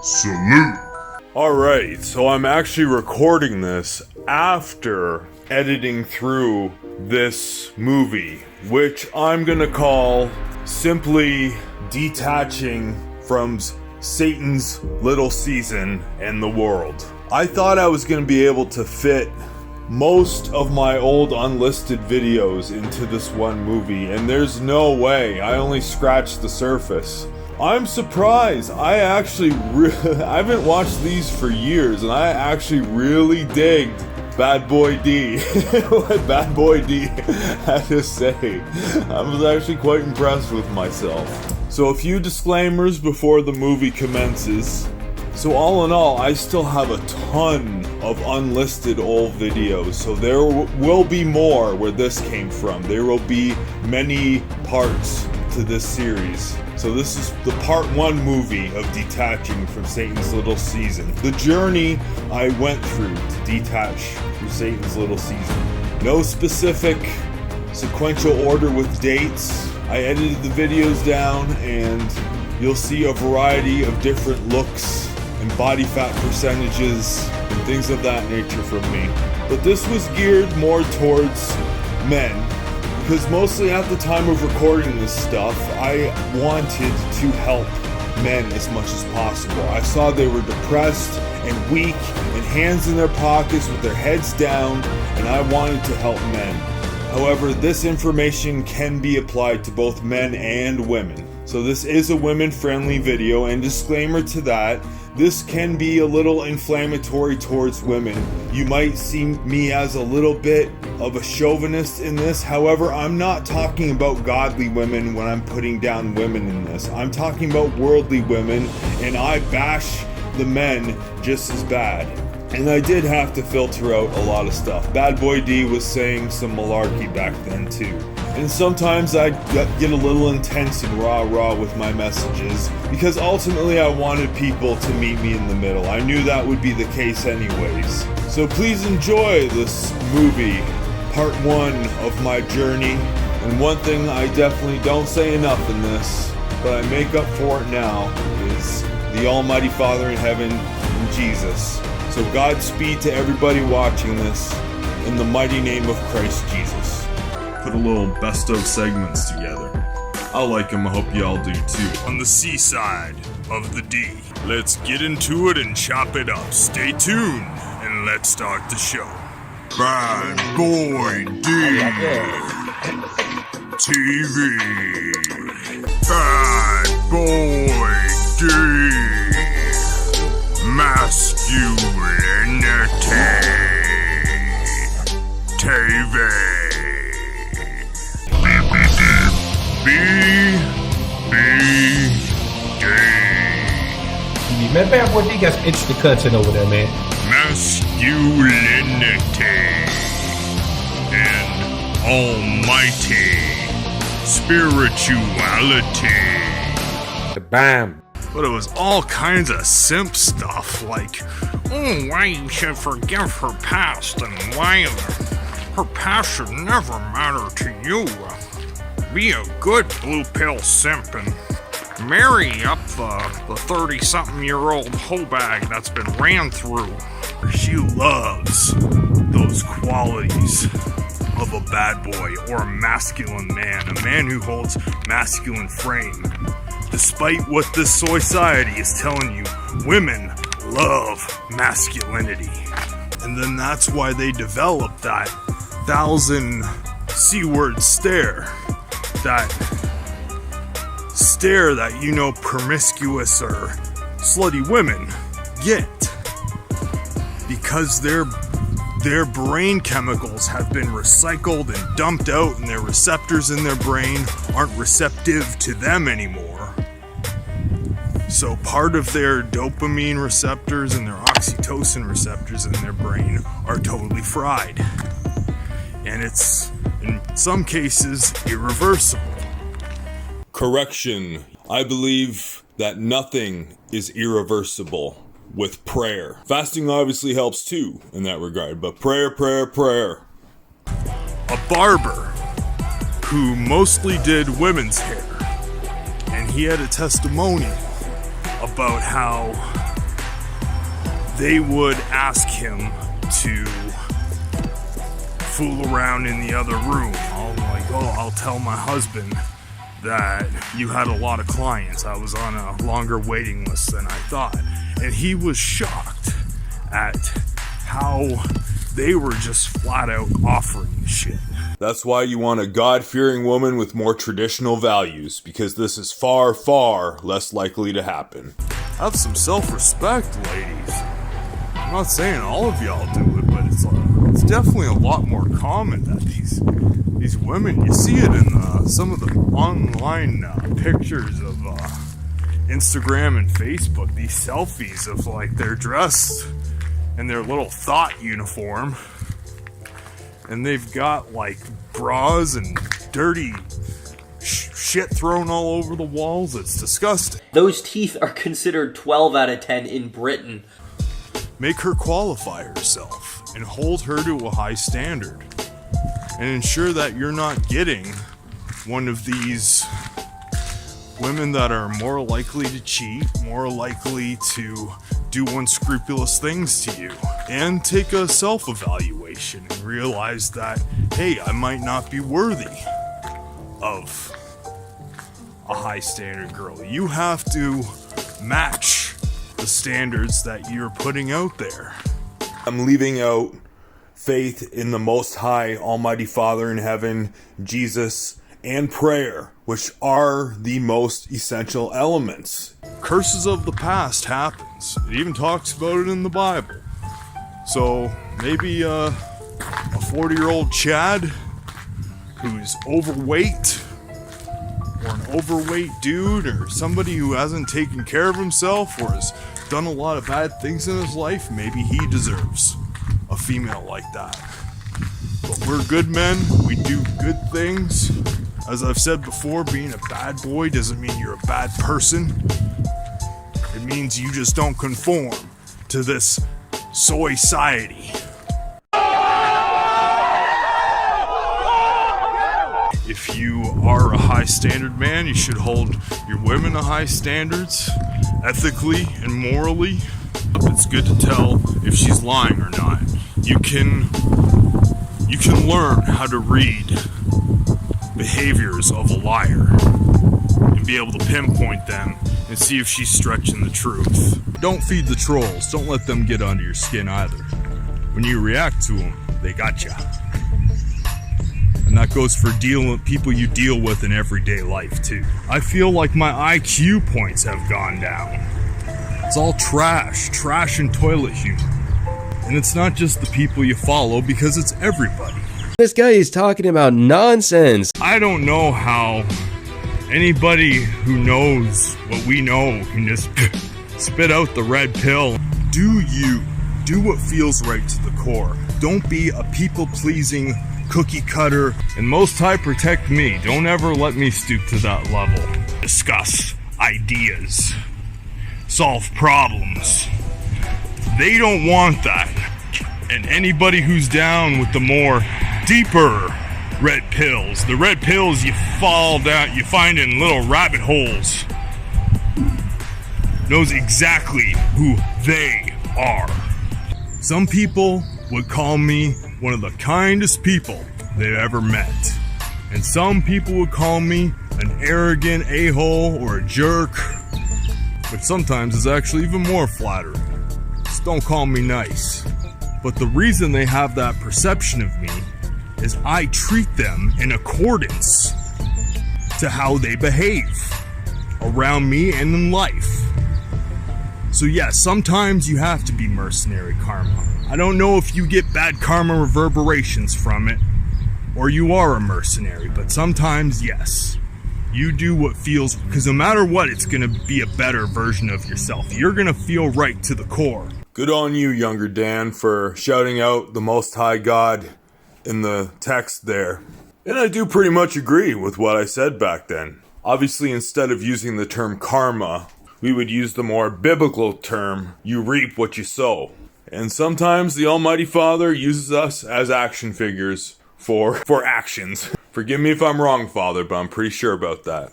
Salute! Alright, so I'm actually recording this after editing through this movie, which I'm gonna call simply detaching from Satan's little season and the world. I thought I was gonna be able to fit most of my old unlisted videos into this one movie, and there's no way. I only scratched the surface. I'm surprised. I haven't watched these for years, and I actually really digged Bad Boy D. What Bad Boy D had to say. I was actually quite impressed with myself. So a few disclaimers before the movie commences. So all in all, I still have a ton of unlisted old videos, so there will be more where this came from. There will be many parts to this series. So this is the part 1 movie of detaching from Satan's little season. The journey I went through to detach from Satan's little season. No specific sequential order with dates. I edited the videos down and you'll see a variety of different looks and body fat percentages and things of that nature from me. But this was geared more towards men, because mostly at the time of recording this stuff, I wanted to help men as much as possible. I saw they were depressed and weak and hands in their pockets with their heads down, and I wanted to help men. However, this information can be applied to both men and women. So this is a women-friendly video, and disclaimer to that, this can be a little inflammatory towards women. You might see me as a little bit of a chauvinist in this. However, I'm not talking about godly women when I'm putting down women in this. I'm talking about worldly women, and I bash the men just as bad. And I did have to filter out a lot of stuff. Bad Boy D was saying some malarkey back then too. And sometimes I get a little intense and rah-rah with my messages, because ultimately I wanted people to meet me in the middle. I knew that would be the case anyways. So please enjoy this movie, part 1 of my journey. And one thing I definitely don't say enough in this, but I make up for it now, is the Almighty Father in heaven and Jesus. So Godspeed to everybody watching this, in the mighty name of Christ Jesus. Put a little best of segments together. I like them, I hope y'all do too. On the seaside of the D. Let's get into it and chop it up. Stay tuned and let's start the show. Bad Boy D TV. Bad Boy D Masculinity TV. Man, Bad Boy D got some interesting content over there, man. Masculinity and almighty spirituality. Bam. But it was all kinds of simp stuff, like, oh, why you should forgive her past, and why her past should never matter to you. Be a good blue pill simp and marry up the 30-something-year-old hoe bag that's been ran through. She loves those qualities of a bad boy or a masculine man, a man who holds masculine frame. Despite what this society is telling you, women love masculinity. And then that's why they developed that 1,000 C-word stare. That stare that, promiscuous or slutty women get. Because their brain chemicals have been recycled and dumped out, and their receptors in their brain aren't receptive to them anymore. So part of their dopamine receptors and their oxytocin receptors in their brain are totally fried. And it's, in some cases, irreversible. Correction. I believe that nothing is irreversible with prayer. Fasting obviously helps too in that regard, but prayer. A barber who mostly did women's hair, and he had a testimonial about how they would ask him to fool around in the other room. I'll tell my husband that you had a lot of clients. I was on a longer waiting list than I thought. And he was shocked at how they were just flat out offering shit. That's why you want a God-fearing woman with more traditional values, because this is far, far less likely to happen. Have some self-respect, ladies. I'm not saying all of y'all do it, but it's definitely a lot more common that these women, you see it in some of the online pictures of Instagram and Facebook, these selfies of like they're dressed in their little thought uniform and they've got like bras and dirty shit thrown all over the walls. It's disgusting. Those teeth are considered 12 out of 10 in Britain. Make her qualify herself and hold her to a high standard and ensure that you're not getting one of these women that are more likely to cheat, more likely to do unscrupulous things to you. And take a self-evaluation and realize that, hey, I might not be worthy of a high standard girl. You have to match the standards that you're putting out there. I'm leaving out faith in the Most High, Almighty Father in heaven, Jesus, and prayer, which are the most essential elements. Curses of the past happens. It even talks about it in the Bible. So maybe a 40-year-old Chad who's overweight, or an overweight dude, or somebody who hasn't taken care of himself or has done a lot of bad things in his life, maybe he deserves a female like that. But we're good men, we do good things. As I've said before, being a bad boy doesn't mean you're a bad person. It means you just don't conform to this soy-ciety. If you are a high standard man, you should hold your women to high standards, ethically and morally. It's good to tell if she's lying or not. You can learn how to read behaviors of a liar and be able to pinpoint them and see if she's stretching the truth. Don't feed the trolls. Don't let them get under your skin either. When you react to them, they got ya. And that goes for people you deal with in everyday life too. I feel like my IQ points have gone down. It's all trash and toilet humor. And it's not just the people you follow, because it's everybody. This guy is talking about nonsense. I don't know how anybody who knows what we know can just spit out the red pill. Do you. Do what feels right to the core. Don't be a people-pleasing cookie cutter. And Most High, protect me. Don't ever let me stoop to that level. Discuss ideas. Solve problems. They don't want that. And anybody who's down with the more deeper red pills, the red pills you fall down, you find in little rabbit holes, knows exactly who they are. Some people would call me one of the kindest people they've ever met. And some people would call me an arrogant a-hole or a jerk, which sometimes is actually even more flattering. Just don't call me nice. But the reason they have that perception of me is I treat them in accordance to how they behave around me and in life. So yes, sometimes you have to be mercenary karma. I don't know if you get bad karma reverberations from it, or you are a mercenary, but sometimes, yes. You do what feels, because no matter what, it's going to be a better version of yourself. You're going to feel right to the core. Good on you, younger Dan, for shouting out the Most High God in the text there. And I do pretty much agree with what I said back then. Obviously, instead of using the term karma, we would use the more biblical term, you reap what you sow. And sometimes the Almighty Father uses us as action figures for actions. Forgive me if I'm wrong, Father, but I'm pretty sure about that.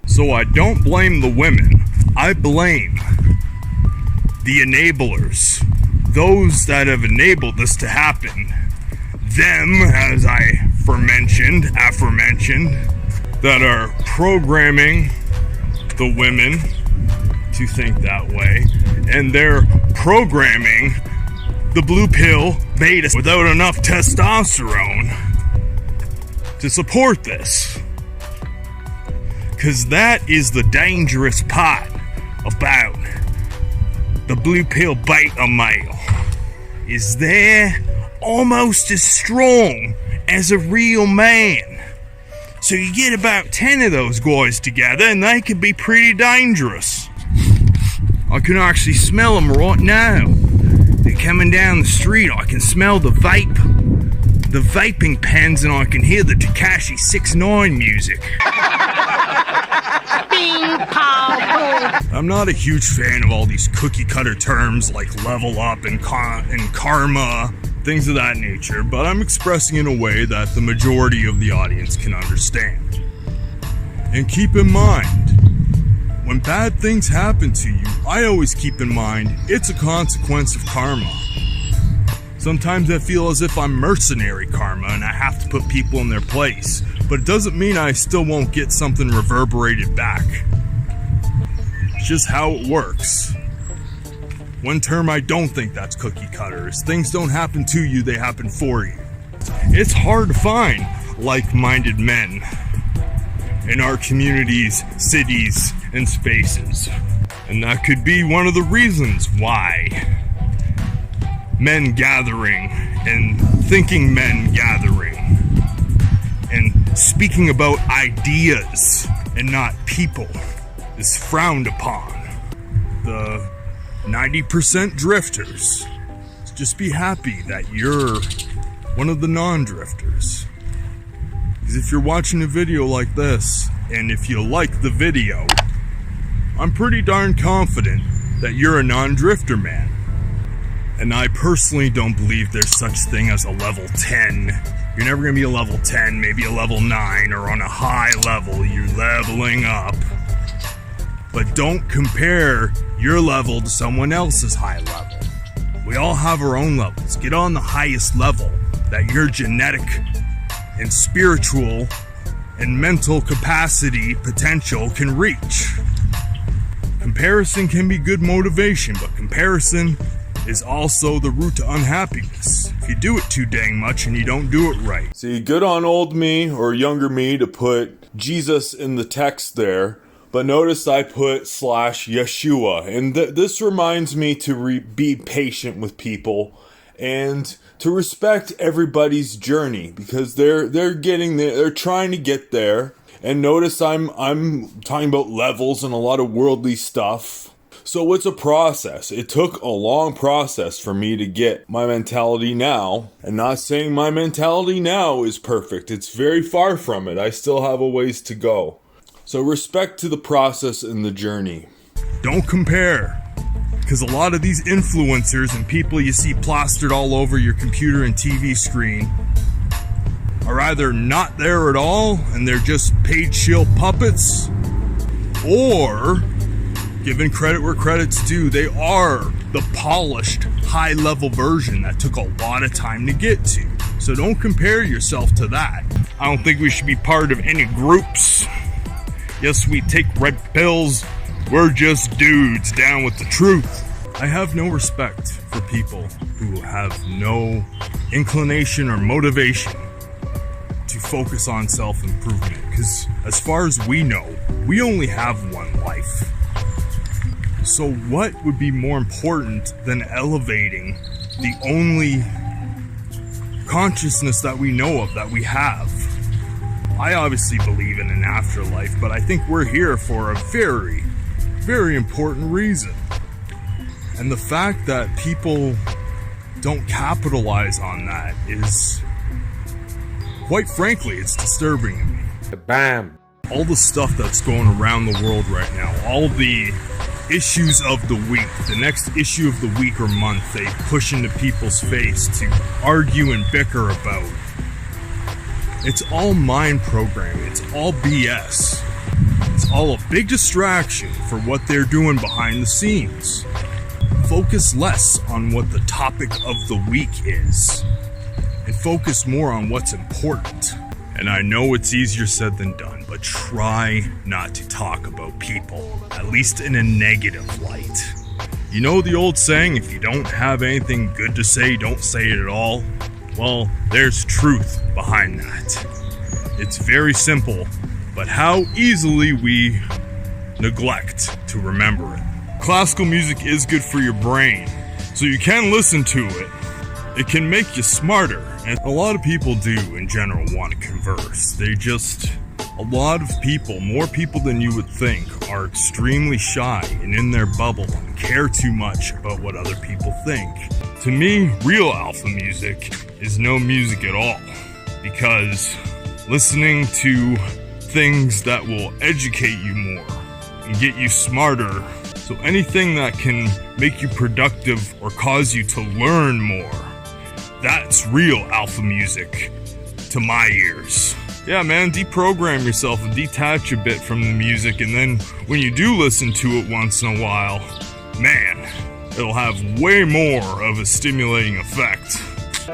So I don't blame the women. I blame the enablers those that have enabled this to happen, them, as I aforementioned, that are programming the women to think that way, and they're programming the blue pill beta without enough testosterone to support this. Because that is the dangerous part about the blue pill beta male, is they're almost as strong as a real man. So you get about 10 of those guys together and they can be pretty dangerous. I can actually smell them right now. They're coming down the street. I can smell the vaping pens, and I can hear the Tekashi 6ix9ine music. I'm not a huge fan of all these cookie cutter terms like level up and karma, things of that nature, but I'm expressing in a way that the majority of the audience can understand. And keep in mind, when bad things happen to you, I always keep in mind it's a consequence of karma. Sometimes I feel as if I'm mercenary karma and I have to put people in their place, but it doesn't mean I still won't get something reverberated back. It's just how it works. One term I don't think that's cookie cutter is things don't happen to you, they happen for you. It's hard to find like-minded men in our communities, cities, and spaces. And that could be one of the reasons why men gathering and thinking men gathering and speaking about ideas and not people is frowned upon. The 90% drifters, just be happy that you're one of the non-drifters. Because if you're watching a video like this, and if you like the video, I'm pretty darn confident that you're a non-drifter man. And I personally don't believe there's such thing as a level 10. You're never going to be a level 10, maybe a level 9, or on a high level, you're leveling up. But don't compare your level to someone else's high level. We all have our own levels. Get on the highest level that your genetic and spiritual and mental capacity potential can reach. Comparison can be good motivation, but comparison is also the root to unhappiness. If you do it too dang much and you don't do it right. See, good on old me or younger me to put Jesus in the text there, but notice I put /Yeshua, and this reminds me to be patient with people and to respect everybody's journey, because they're getting there, they're trying to get there. And notice I'm talking about levels and a lot of worldly stuff. So it's a process. It took a long process for me to get my mentality now. And not saying my mentality now is perfect. It's very far from it. I still have a ways to go. So respect to the process and the journey. Don't compare. Because a lot of these influencers and people you see plastered all over your computer and TV screen are either not there at all and they're just paid shield puppets, or, given credit where credit's due, they are the polished, high-level version that took a lot of time to get to. So don't compare yourself to that. I don't think we should be part of any groups. Yes, we take red pills. We're just dudes down with the truth. I have no respect for people who have no inclination or motivation to focus on self-improvement, because as far as we know, we only have one life. So what would be more important than elevating the only consciousness that we know of, that we have? I obviously believe in an afterlife, but I think we're here for a very, very important reason. And the fact that people don't capitalize on that is, quite frankly, it's disturbing to me. Bam. All the stuff that's going around the world right now, all the issues of the week, the next issue of the week or month, they push into people's face to argue and bicker about. It's all mind programming. It's all BS. It's all a big distraction for what they're doing behind the scenes. focus less on what the topic of the week is and focus more on what's important. And I know it's easier said than done, but try not to talk about people, at least in a negative light. You know the old saying, if you don't have anything good to say, don't say it at all? Well, there's truth behind that. It's very simple, but how easily we neglect to remember it. Classical music is good for your brain, so you can listen to it. It can make you smarter, and a lot of people do in general want to converse. A lot of people, more people than you would think, are extremely shy and in their bubble and care too much about what other people think. To me, real alpha music is no music at all, because listening to things that will educate you more and get you smarter, so anything that can make you productive or cause you to learn more, that's real alpha music to my ears. Yeah, man, deprogram yourself and detach a bit from the music, and then when you do listen to it once in a while, man, it'll have way more of a stimulating effect.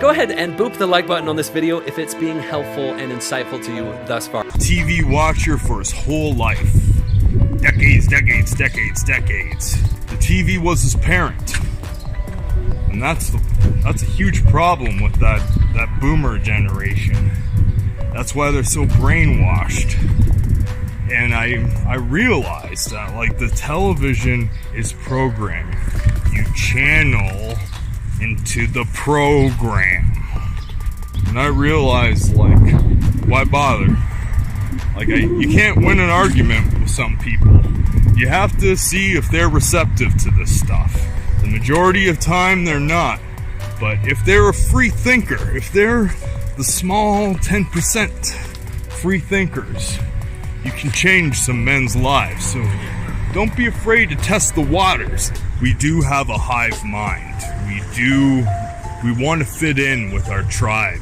Go ahead and boop the like button on this video if it's being helpful and insightful to you thus far. TV watcher for his whole life. Decades. The TV was his parent. And that's a huge problem with that boomer generation. That's why they're so brainwashed. And I realized that, like, the television is programming. You channel into the program. And I realized, like, why bother? Like, you can't win an argument with some people. You have to see if they're receptive to this stuff. The majority of time, they're not. But if they're a free thinker, if they're the small 10% free thinkers, you can change some men's lives. So don't be afraid to test the waters. We do have a hive mind. We want to fit in with our tribe.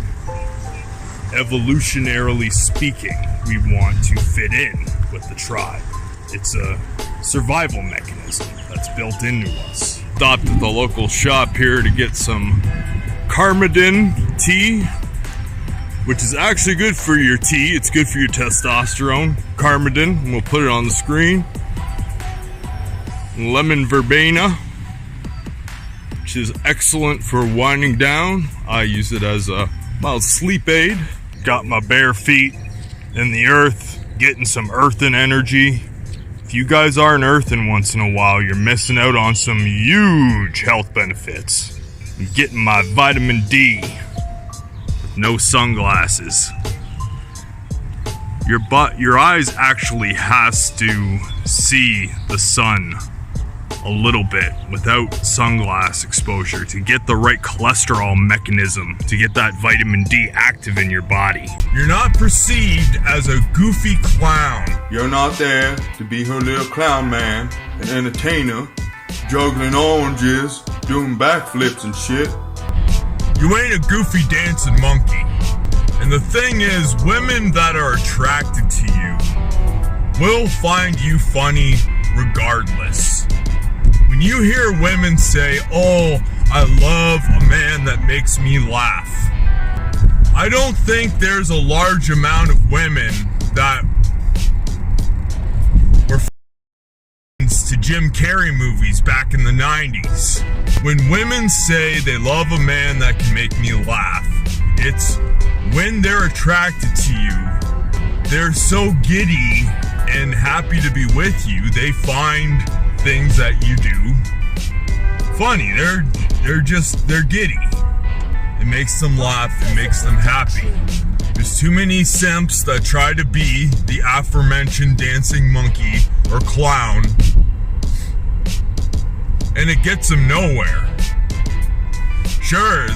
Evolutionarily speaking, we want to fit in with the tribe. It's a survival mechanism that's built into us. Stopped at the local shop here to get some Carmadin tea, which is actually good for your tea. It's good for your testosterone. Carmadin, and we'll put it on the screen. Lemon verbena, which is excellent for winding down. I use it as a mild sleep aid. Got my bare feet in the earth, getting some earthen energy. If you guys aren't earthing once in a while, you're missing out on some huge health benefits. I'm getting my vitamin D with no sunglasses. Your eyes actually has to see the sun a little bit without sunglass exposure to get the right cholesterol mechanism to get that vitamin D active in your body. You're not perceived as a goofy clown. You're not there to be her little clown man, an entertainer, juggling oranges, doing backflips and shit. You ain't a goofy dancing monkey. And the thing is, women that are attracted to you will find you funny regardless. When you hear women say, "Oh, I love a man that makes me laugh," I don't think there's a large amount of women that were fans to Jim Carrey movies back in the 90s. When women say they love a man that can make me laugh, it's when they're attracted to you, they're so giddy and happy to be with you, they find things that you do funny. They're giddy. It makes them laugh, it makes them happy. There's too many simps that try to be the aforementioned dancing monkey or clown, and it gets them nowhere. Sure,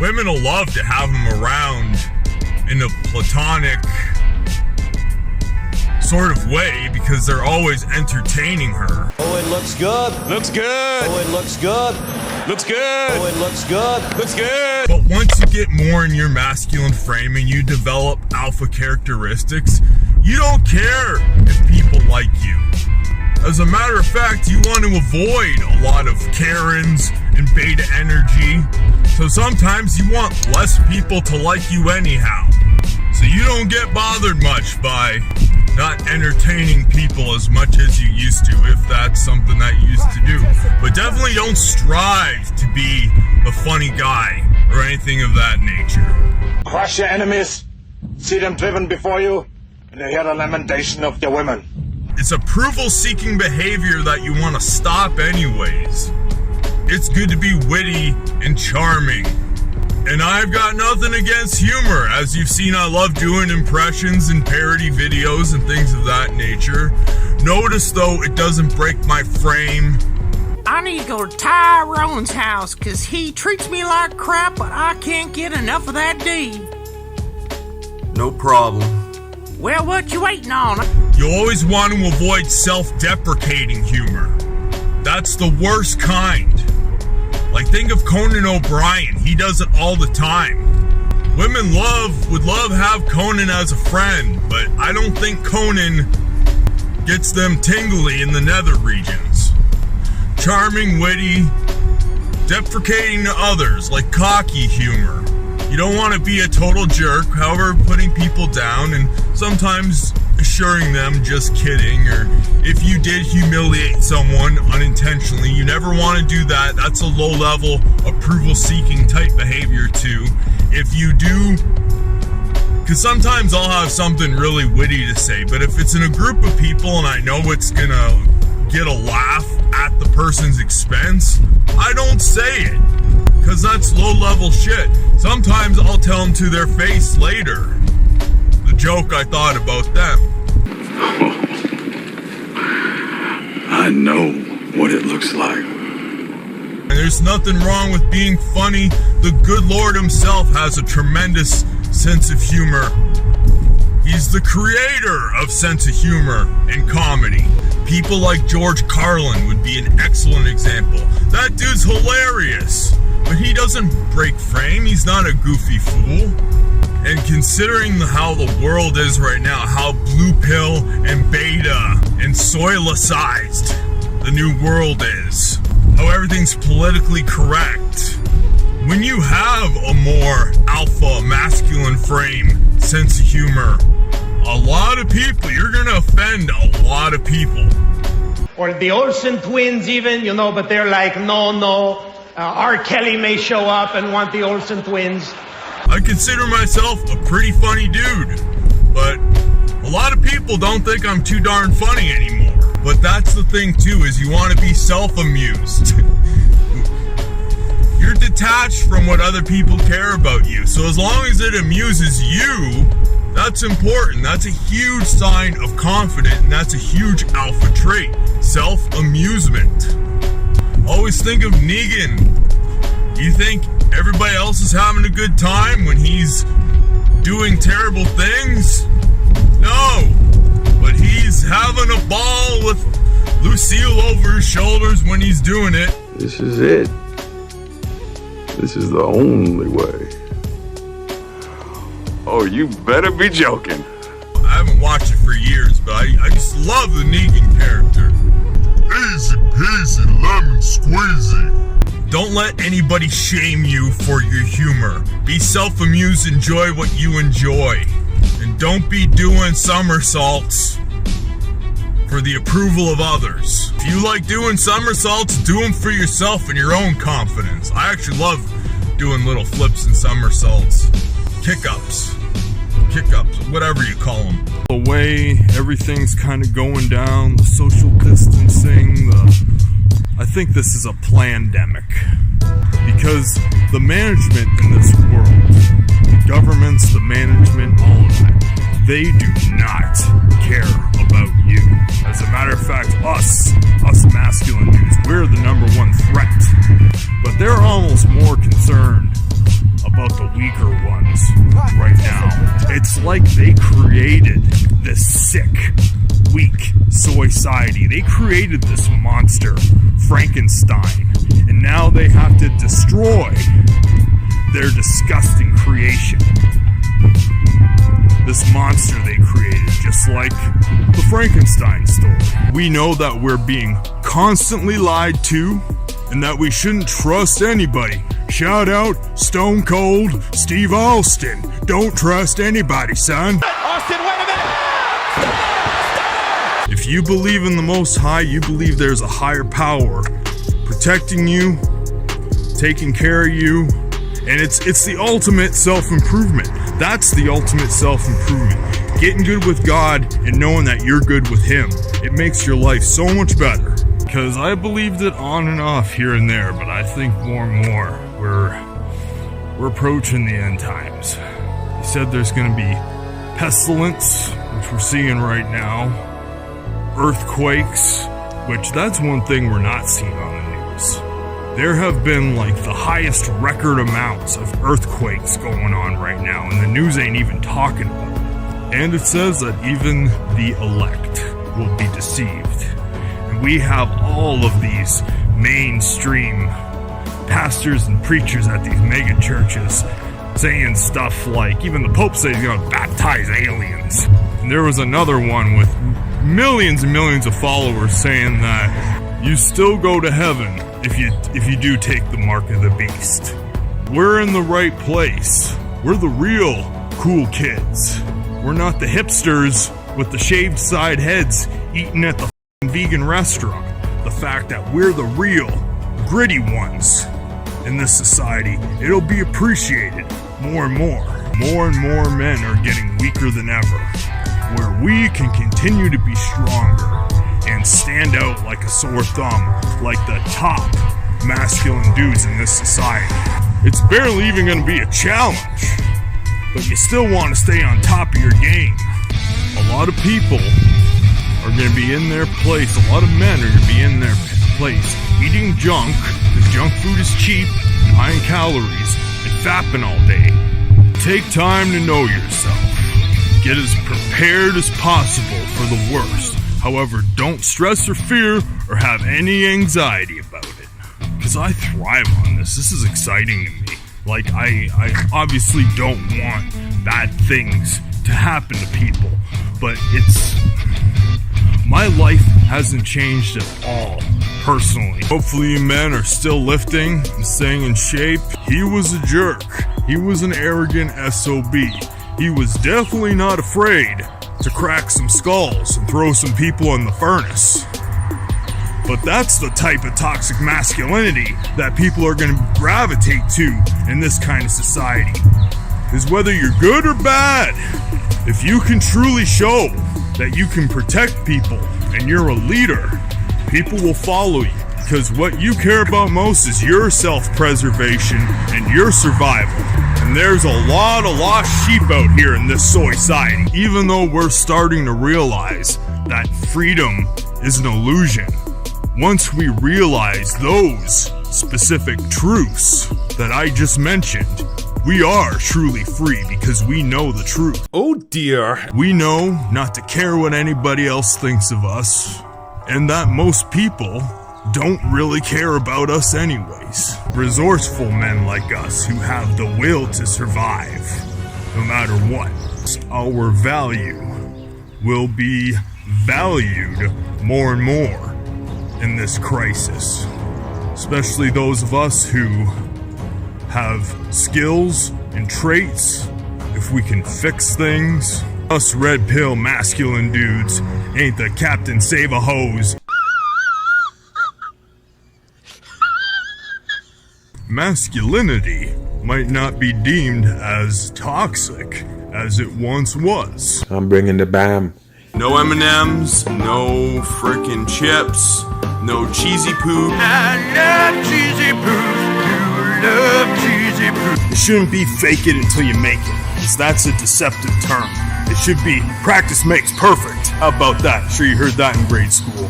women will love to have them around in a platonic sort of way because they're always entertaining her. Oh, it looks good. Looks good. Oh, it looks good. Looks good. Oh, it looks good. Looks good. But once you get more in your masculine frame and you develop alpha characteristics, you don't care if people like you. As a matter of fact, you want to avoid a lot of Karens and beta energy. So sometimes you want less people to like you anyhow. So you don't get bothered much by not entertaining people as much as you used to, if that's something that you used to do. But definitely don't strive to be the funny guy or anything of that nature. Crush your enemies, see them driven before you, and you hear the lamentation of your women. It's approval-seeking behavior that you want to stop anyways. It's good to be witty and charming. And I've got nothing against humor. As you've seen, I love doing impressions and parody videos and things of that nature. Notice, though, it doesn't break my frame. I need to go to Tyrone's house, cause he treats me like crap, but I can't get enough of that D. No problem. Well, what you waiting on? You always want to avoid self-deprecating humor. That's the worst kind. Like, think of Conan O'Brien. He does it all the time. Women would love to have Conan as a friend, but I don't think Conan gets them tingly in the nether regions. Charming, witty, deprecating to others, like cocky humor. You don't want to be a total jerk, however, putting people down and sometimes assuring them just kidding, or if you did humiliate someone unintentionally, you never want to do that. That's a low-level, approval-seeking type behavior too. If you do, because sometimes I'll have something really witty to say, but if it's in a group of people and I know it's gonna get a laugh at the person's expense, I don't say it. Because that's low-level shit. Sometimes I'll tell them to their face later the joke I thought about them. I know what it looks like. And there's nothing wrong with being funny. The good Lord himself has a tremendous sense of humor. He's the creator of sense of humor and comedy. People like George Carlin would be an excellent example. That dude's hilarious. But he doesn't break frame, he's not a goofy fool. And considering how the world is right now, how blue pill and beta and soilicized the new world is, how everything's politically correct, when you have a more alpha, masculine frame, sense of humor, a lot of people, you're gonna offend a lot of people. Or the Olsen twins even, but they're like, no. R. Kelly may show up and want the Olsen twins. I consider myself a pretty funny dude, but a lot of people don't think I'm too darn funny anymore. But that's the thing too, is you want to be self-amused. You're detached from what other people care about you, so as long as it amuses you, that's important. That's a huge sign of confidence, and that's a huge alpha trait. Self-amusement. Always think of Negan. You think everybody else is having a good time when he's doing terrible things? No, but he's having a ball with Lucille over his shoulders when he's doing it. This is it. This is the only way. Oh, you better be joking. I haven't watched it for years, but I just love the Negan character. Easy peasy lemon squeezy. Don't let anybody shame you for your humor. Be self-amused, enjoy what you enjoy. And don't be doing somersaults for the approval of others. If you like doing somersaults, do them for yourself and your own confidence. I actually love doing little flips and somersaults. Kick-ups, whatever you call them. The way everything's kind of going down, the social distancing, I think this is a plandemic. Because the management in this world, the governments, the management, all of that, they do not care about you. As a matter of fact, us masculine dudes, we're the #1 threat. But they're almost more concerned about the weaker ones right now. It's like they created this sick, weak society. They created this monster, Frankenstein, and now they have to destroy their disgusting creation. this monster they created, just like the Frankenstein story. We know that we're being constantly lied to and that we shouldn't trust anybody. Shout out Stone Cold Steve Austin. Don't trust anybody, son. Austin, wait a minute! If you believe in the Most High, you believe there's a higher power protecting you, taking care of you, and it's the ultimate self-improvement. That's the ultimate self-improvement. Getting good with God and knowing that you're good with Him. It makes your life so much better. Because I believed it on and off here and there, but I think more and more we're approaching the end times. He said there's going to be pestilence, which we're seeing right now, earthquakes, which that's one thing we're not seeing on the news. There have been like the highest record amounts of earthquakes going on right now, and the news ain't even talking about it. And it says that even the elect will be deceived. And we have all of these mainstream pastors and preachers at these mega churches saying stuff like, even the Pope says he's gonna baptize aliens. And there was another one with millions and millions of followers saying that you still go to heaven if you do take the mark of the beast. We're in the right place. We're the real cool kids. We're not the hipsters with the shaved side heads eating at the vegan restaurant. The fact that we're the real gritty ones in this society, it'll be appreciated more and more. More and more men are getting weaker than ever, where we can continue to be stronger and stand out like a sore thumb, like the top masculine dudes in this society. It's barely even going to be a challenge, but you still want to stay on top of your game. A lot of people are going to be in their place, a lot of men are going to be in their place eating junk, because junk food is cheap and high in calories, and fapping all day. Take time to know yourself. Get as prepared as possible for the worst. However, don't stress or fear or have any anxiety about it. Because I thrive on this. This is exciting to me. Like, I obviously don't want bad things to happen to people. But my life hasn't changed at all, personally. Hopefully you men are still lifting and staying in shape. He was a jerk. He was an arrogant SOB. He was definitely not afraid to crack some skulls and throw some people in the furnace. But that's the type of toxic masculinity that people are going to gravitate to in this kind of society. Is whether you're good or bad, if you can truly show that you can protect people and you're a leader, people will follow you. Because what you care about most is your self-preservation and your survival. And there's a lot of lost sheep out here in this society. Even though we're starting to realize that freedom is an illusion, once we realize those specific truths that I just mentioned, we are truly free because we know the truth. Oh dear. We know not to care what anybody else thinks of us, and that most people don't really care about us anyways. Resourceful men like us who have the will to survive, no matter what. Our value will be valued more and more in this crisis. Especially those of us who have skills and traits. If we can fix things, us red pill masculine dudes ain't the Captain Save-A-Hose. Masculinity might not be deemed as toxic as it once was. I'm bringing the BAM. No M&Ms, no frickin' chips, no cheesy poop. I love cheesy poop. You love cheesy poop. It shouldn't be fake it until you make it, because that's a deceptive term. It should be practice makes perfect. How about that? I'm sure you heard that in grade school.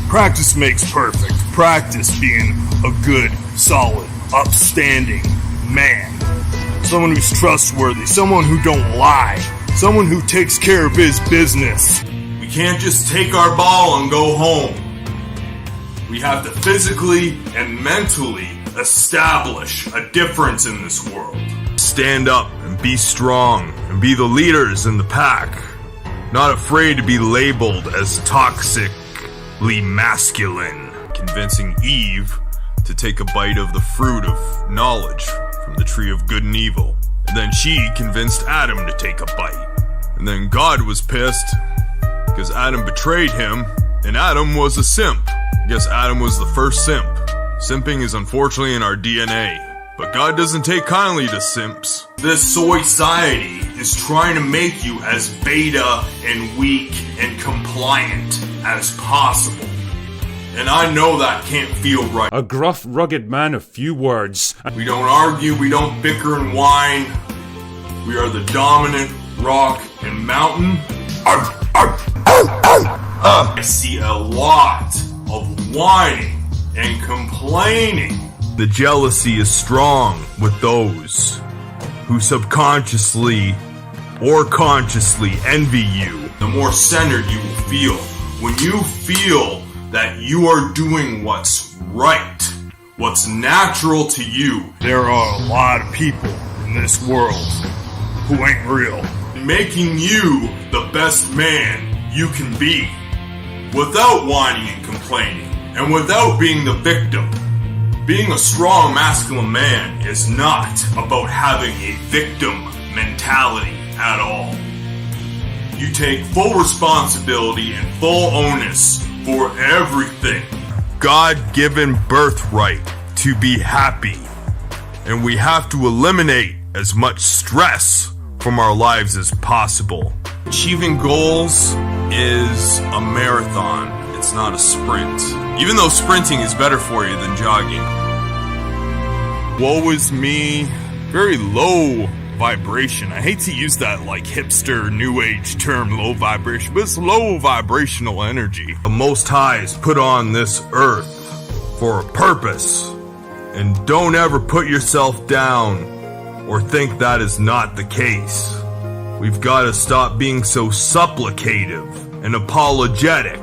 Practice makes perfect. Practice being a good, solid, upstanding man. Someone who's trustworthy. Someone who don't lie. Someone who takes care of his business. We can't just take our ball and go home. We have to physically and mentally establish a difference in this world. Stand up and and be strong and be the leaders in the pack. Not afraid to be labeled as toxically masculine. Convincing Eve to take a bite of the fruit of knowledge from the tree of good and evil. And then she convinced Adam to take a bite. And then God was pissed because Adam betrayed him, and Adam was a simp. I guess Adam was the first simp. Simping is unfortunately in our DNA. But God doesn't take kindly to simps. This soy society is trying to make you as beta and weak and compliant as possible. And I know that can't feel right. A gruff, rugged man of few words. We don't argue, we don't bicker and whine. We are the dominant rock and mountain. I see a lot of whining and complaining. The jealousy is strong with those who subconsciously or consciously envy you. The more centered you will feel. When you feel that you are doing what's right, what's natural to you. There are a lot of people in this world who ain't real. Making you the best man you can be, without whining and complaining, and without being the victim. Being a strong masculine man is not about having a victim mentality at all. You take full responsibility and full onus for everything. God-given birthright to be happy. And we have to eliminate as much stress from our lives as possible. Achieving goals is a marathon. It's not a sprint. Even though sprinting is better for you than jogging. Woe is me. Very low vibration. I hate to use that like hipster new age term, low vibration, but it's low vibrational energy. The Most High is put on this earth for a purpose. And don't ever put yourself down or think that is not the case. We've got to stop being so supplicative and apologetic.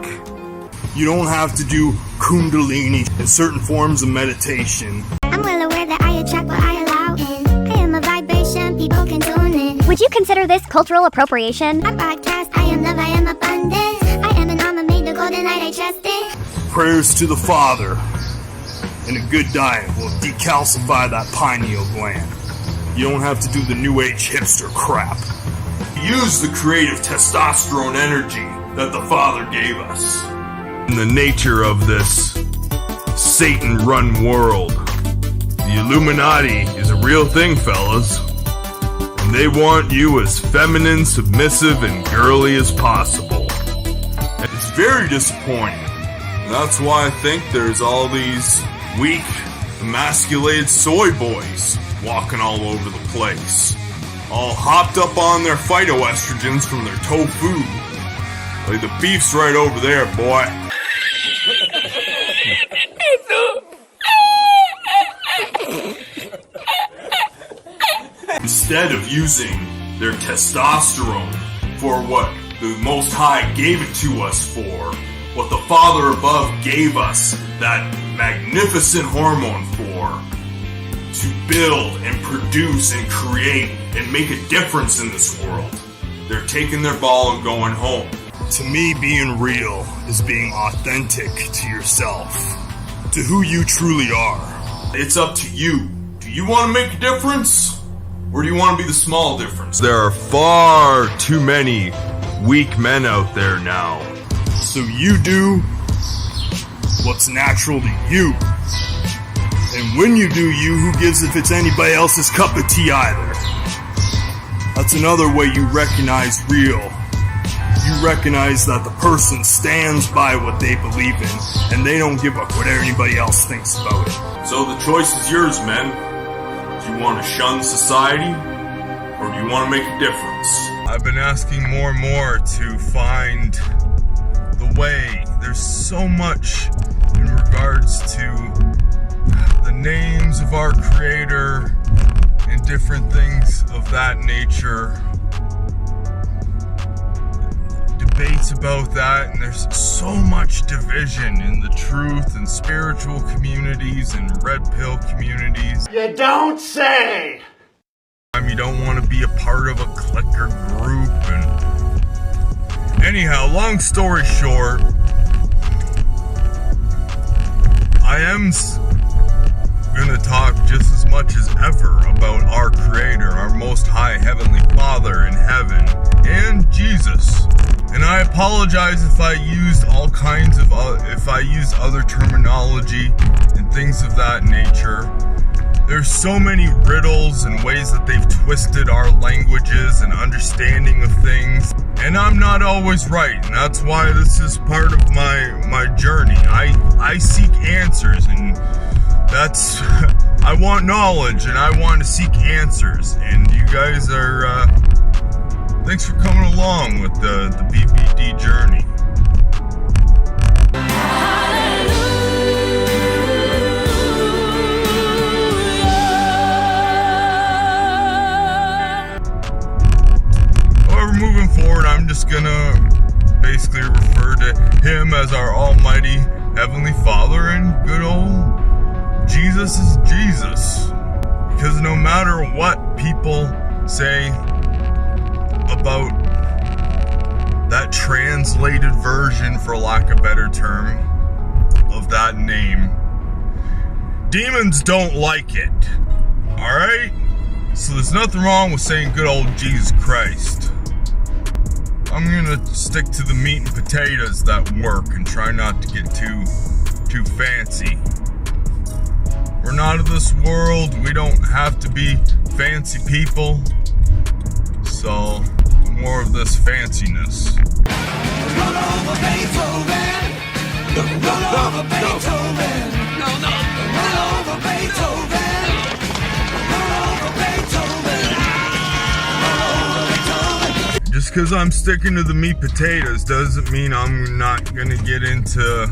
You don't have to do kundalini and certain forms of meditation. I'm well aware that I attract what I allow in. I am a vibration, people can tune in. Would you consider this cultural appropriation? I broadcast, I am love, I am abundance. I am an armor made the golden light, I trust it. Prayers to the Father and a good diet will decalcify that pineal gland. You don't have to do the new age hipster crap. Use the creative testosterone energy that the Father gave us. In the nature of this Satan-run world, the Illuminati is a real thing, fellas. And they want you as feminine, submissive, and girly as possible. And it's very disappointing. And that's why I think there's all these weak, emasculated soy boys walking all over the place. All hopped up on their phytoestrogens from their tofu. Like the beef's right over there, boy. Instead of using their testosterone for what the Most High gave it to us for, what the Father above gave us that magnificent hormone for, to build and produce and create and make a difference in this world. They're taking their ball and going home. To me, being real is being authentic to yourself, to who you truly are. It's up to you. Do you want to make a difference? Or do you want to be the small difference? There are far too many weak men out there now. So you do what's natural to you. And when you do you, who gives if it's anybody else's cup of tea either? That's another way you recognize real. You recognize that the person stands by what they believe in, and they don't give up what anybody else thinks about it. So the choice is yours, men. Do you want to shun society, or do you want to make a difference? I've been asking more and more to find the way. There's so much in regards to the names of our Creator and different things of that nature. Debates about that, and there's so much division in the truth and spiritual communities and red pill communities. You don't say! I'm you don't want to be a part of a clique or group. And anyhow, long story short, I am gonna talk just as much as ever about our Creator, our Most High Heavenly Father in heaven, and Jesus. And I apologize if I used all kinds of, if I used other terminology and things of that nature. There's so many riddles and ways that they've twisted our languages and understanding of things, and I'm not always right, and that's why this is part of my journey. I seek answers, and that's, I want knowledge, and I want to seek answers, and you guys are, thanks for coming along with the BBD journey. However, moving forward, I'm just gonna basically refer to him as our almighty Heavenly Father, and good old Jesus is Jesus. Because no matter what people say about that translated version, for lack of a better term, of that name, demons don't like it. Alright? So there's nothing wrong with saying good old Jesus Christ. I'm gonna stick to the meat and potatoes that work and try not to get too fancy. We're not of this world. We don't have to be fancy people. So, more of this fanciness. Run over Beethoven. Run over Beethoven. No. Run over Beethoven. Run over Beethoven. Run over Beethoven. Just because I'm sticking to the meat potatoes doesn't mean I'm not gonna get into...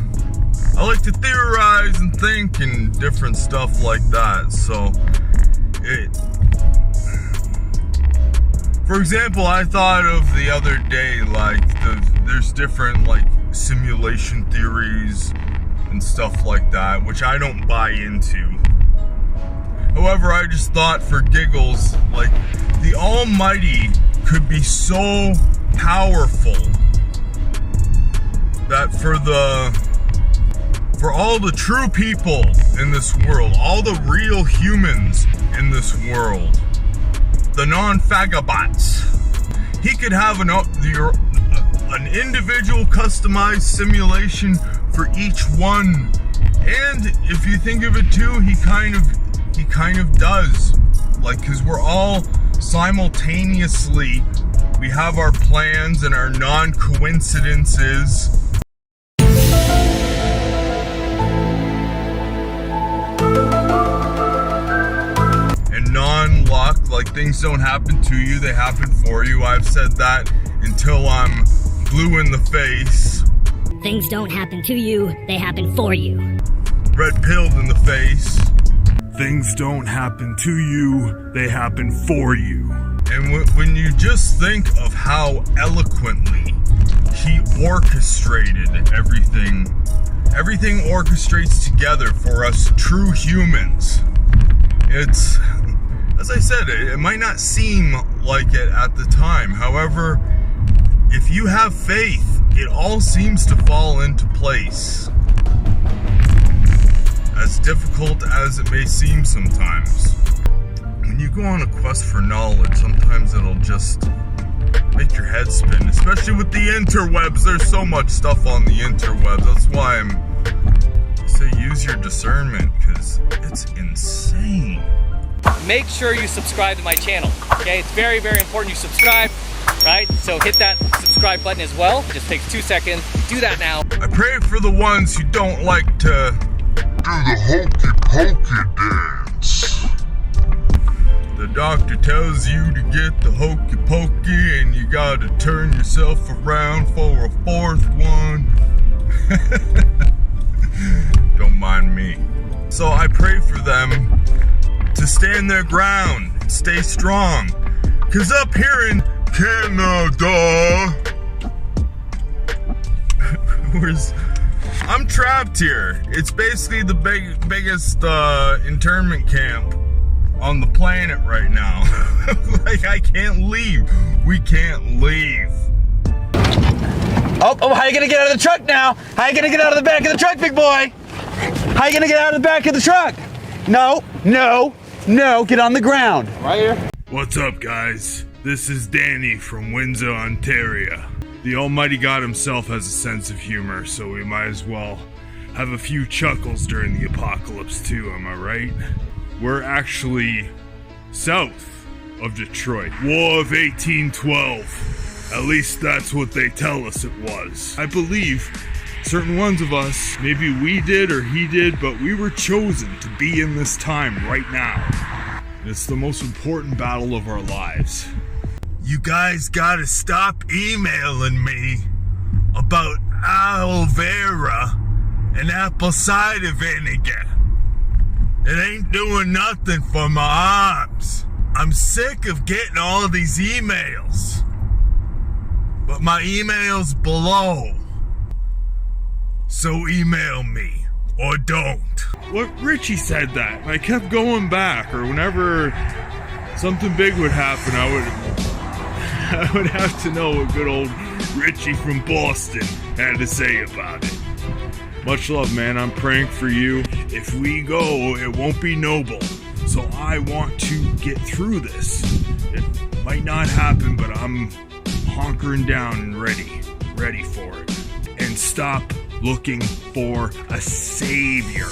I like to theorize and think and different stuff like that, so for example, I thought of the other day, like, there's different, like, simulation theories and stuff like that, which I don't buy into. However, I just thought for giggles, like, the Almighty could be so powerful that for all the true people in this world, all the real humans in this world, the non-fagabots, he could have an individual customized simulation for each one. And if you think of it too, he kind of does, like, because we're all simultaneously, we have our plans and our non-coincidences. Non-luck, like, things don't happen to you, they happen for you. I've said that until I'm blue in the face. Things don't happen to you, they happen for you. Red pilled in the face. Things don't happen to you, they happen for you. And when you just think of how eloquently he orchestrated everything orchestrates together for us true humans. It's, as I said, it might not seem like it at the time. However, if you have faith, it all seems to fall into place. As difficult as it may seem sometimes. When you go on a quest for knowledge, sometimes it'll just make your head spin. Especially with the interwebs. There's so much stuff on the interwebs. That's why I say use your discernment, because it's insane. Make sure you subscribe to my channel, okay? It's very, very important you subscribe, right? So hit that subscribe button as well. It just takes 2 seconds. Do that now. I pray for the ones who don't like to do the hokey pokey dance. The doctor tells you to get the hokey pokey and you gotta turn yourself around for a fourth one. Don't mind me. So I pray for them to stand their ground and stay strong. Cause up here in Canada, I'm trapped here. It's basically the biggest internment camp on the planet right now. Like, I can't leave. We can't leave. Oh, how you gonna get out of the truck now? How you gonna get out of the back of the truck, big boy? How you gonna get out of the back of the truck? No, get on the ground. Right here. What's up, guys? This is Danny from Windsor, Ontario. The almighty God himself has a sense of humor, so we might as well have a few chuckles during the apocalypse too, am I right? We're actually south of Detroit. War of 1812. At least that's what they tell us it was. I believe certain ones of us, maybe we did or he did, but we were chosen to be in this time right now. It's the most important battle of our lives. You guys gotta stop emailing me about aloe vera and apple cider vinegar. It ain't doing nothing for my arms. I'm sick of getting all these emails. But my email's below. So email me, or don't. What, Richie said that, and I kept going back, or whenever something big would happen, I would have to know what good old Richie from Boston had to say about it. Much love, man. I'm praying for you. If we go, it won't be noble. So I want to get through this. It might not happen, but I'm hunkering down and ready for it. And stop looking for a savior.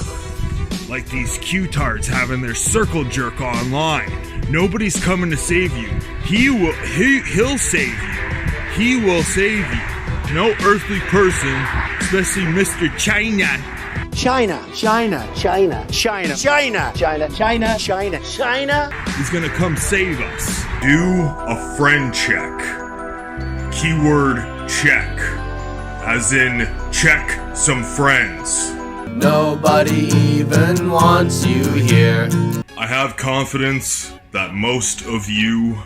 Like these Q-tards having their circle jerk online. Nobody's coming to save you. He'll save you. He will save you. No earthly person, especially Mr. China. China. He's gonna come save us. Do a friend check. Keyword check. As in, check some friends. Nobody even wants you here. I have confidence that most of you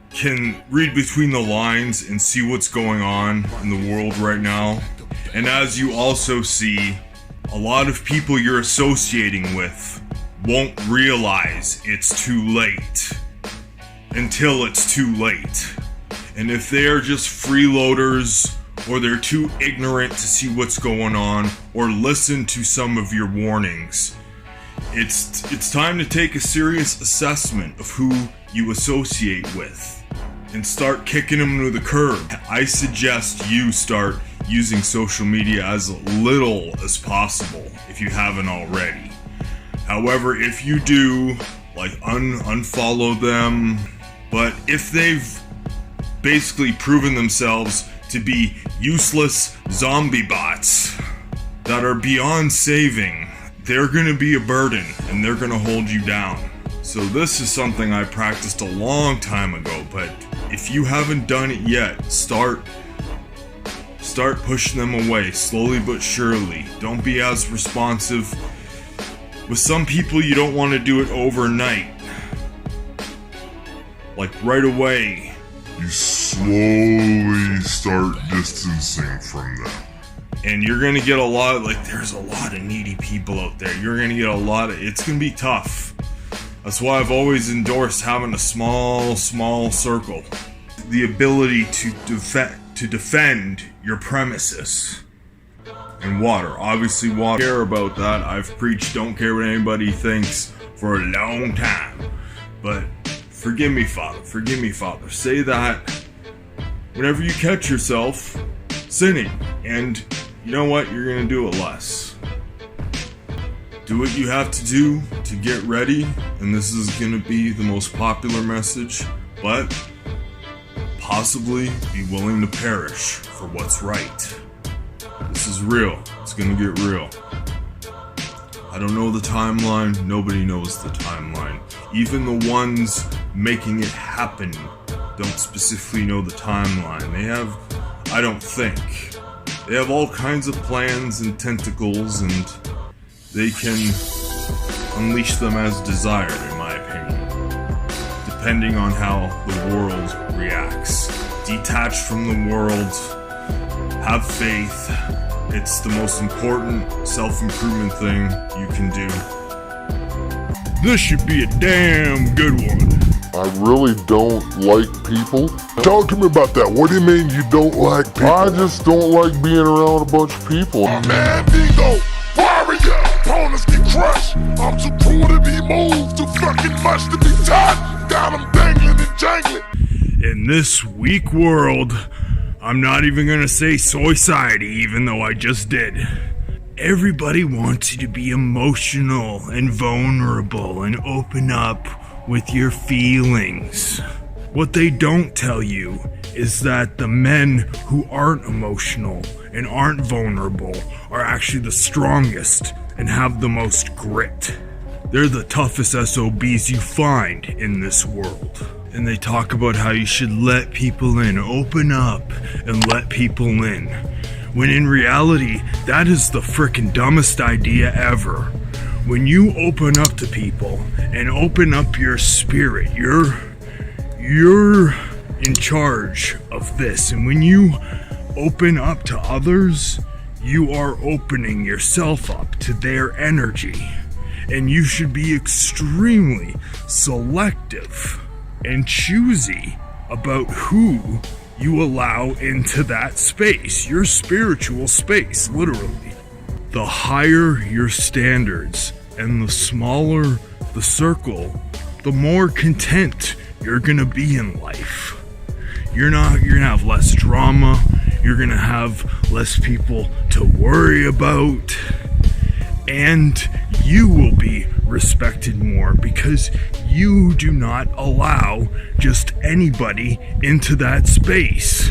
can read between the lines and see what's going on in the world right now. And as you also see, a lot of people you're associating with won't realize it's too late until it's too late. And if they are just freeloaders, or they're too ignorant to see what's going on or listen to some of your warnings, it's time to take a serious assessment of who you associate with and start kicking them to the curb. I suggest you start using social media as little as possible if you haven't already. However, if you do, like unfollow them. But if they've basically proven themselves to be useless zombie bots that are beyond saving, they're gonna be a burden and they're gonna hold you down. So this is something I practiced a long time ago, but if you haven't done it yet, start pushing them away, slowly but surely. Don't be as responsive. With some people, you don't want to do it overnight. Like right away. You slowly start distancing from them. And you're gonna get a lot, there's a lot of needy people out there. You're gonna get it's gonna be tough. That's why I've always endorsed having a small circle. The ability to defend your premises. And water. Obviously water. I care about that. I've preached don't care what anybody thinks for a long time. But forgive me, Father. Forgive me, Father. Say that whenever you catch yourself sinning. And you know what? You're going to do it less. Do what you have to do to get ready. And this is going to be the most popular message. But possibly be willing to perish for what's right. This is real. It's going to get real. I don't know the timeline. Nobody knows the timeline. Even the ones making it happen don't specifically know the timeline. They have, I don't think, they have all kinds of plans and tentacles, and they can unleash them as desired, in my opinion, depending on how the world reacts. Detach from the world, have faith. It's the most important self-improvement thing you can do. This should be a damn good one. I really don't like people. Talk to me about that. What do you mean you don't like people? I just don't like being around a bunch of people. Man, Dingo, warrior, opponents get crushed. I'm too poor to be moved, too fucking much to be tied. Got them dangling and jangling. In this weak world, I'm not even gonna say society, even though I just did. Everybody wants you to be emotional and vulnerable and open up with your feelings. What they don't tell you is that the men who aren't emotional and aren't vulnerable are actually the strongest and have the most grit. They're the toughest SOBs you find in this world. And they talk about how you should let people in, open up and let people in. When in reality, that is the frickin' dumbest idea ever. When you open up to people and open up your spirit, you're in charge of this. And when you open up to others, you are opening yourself up to their energy. And you should be extremely selective and choosy about who you allow into that space, your spiritual space, literally. The higher your standards and the smaller the circle, the more content you're gonna be in life. You're gonna have less drama, you're gonna have less people to worry about, and you will be respected more because you do not allow just anybody into that space.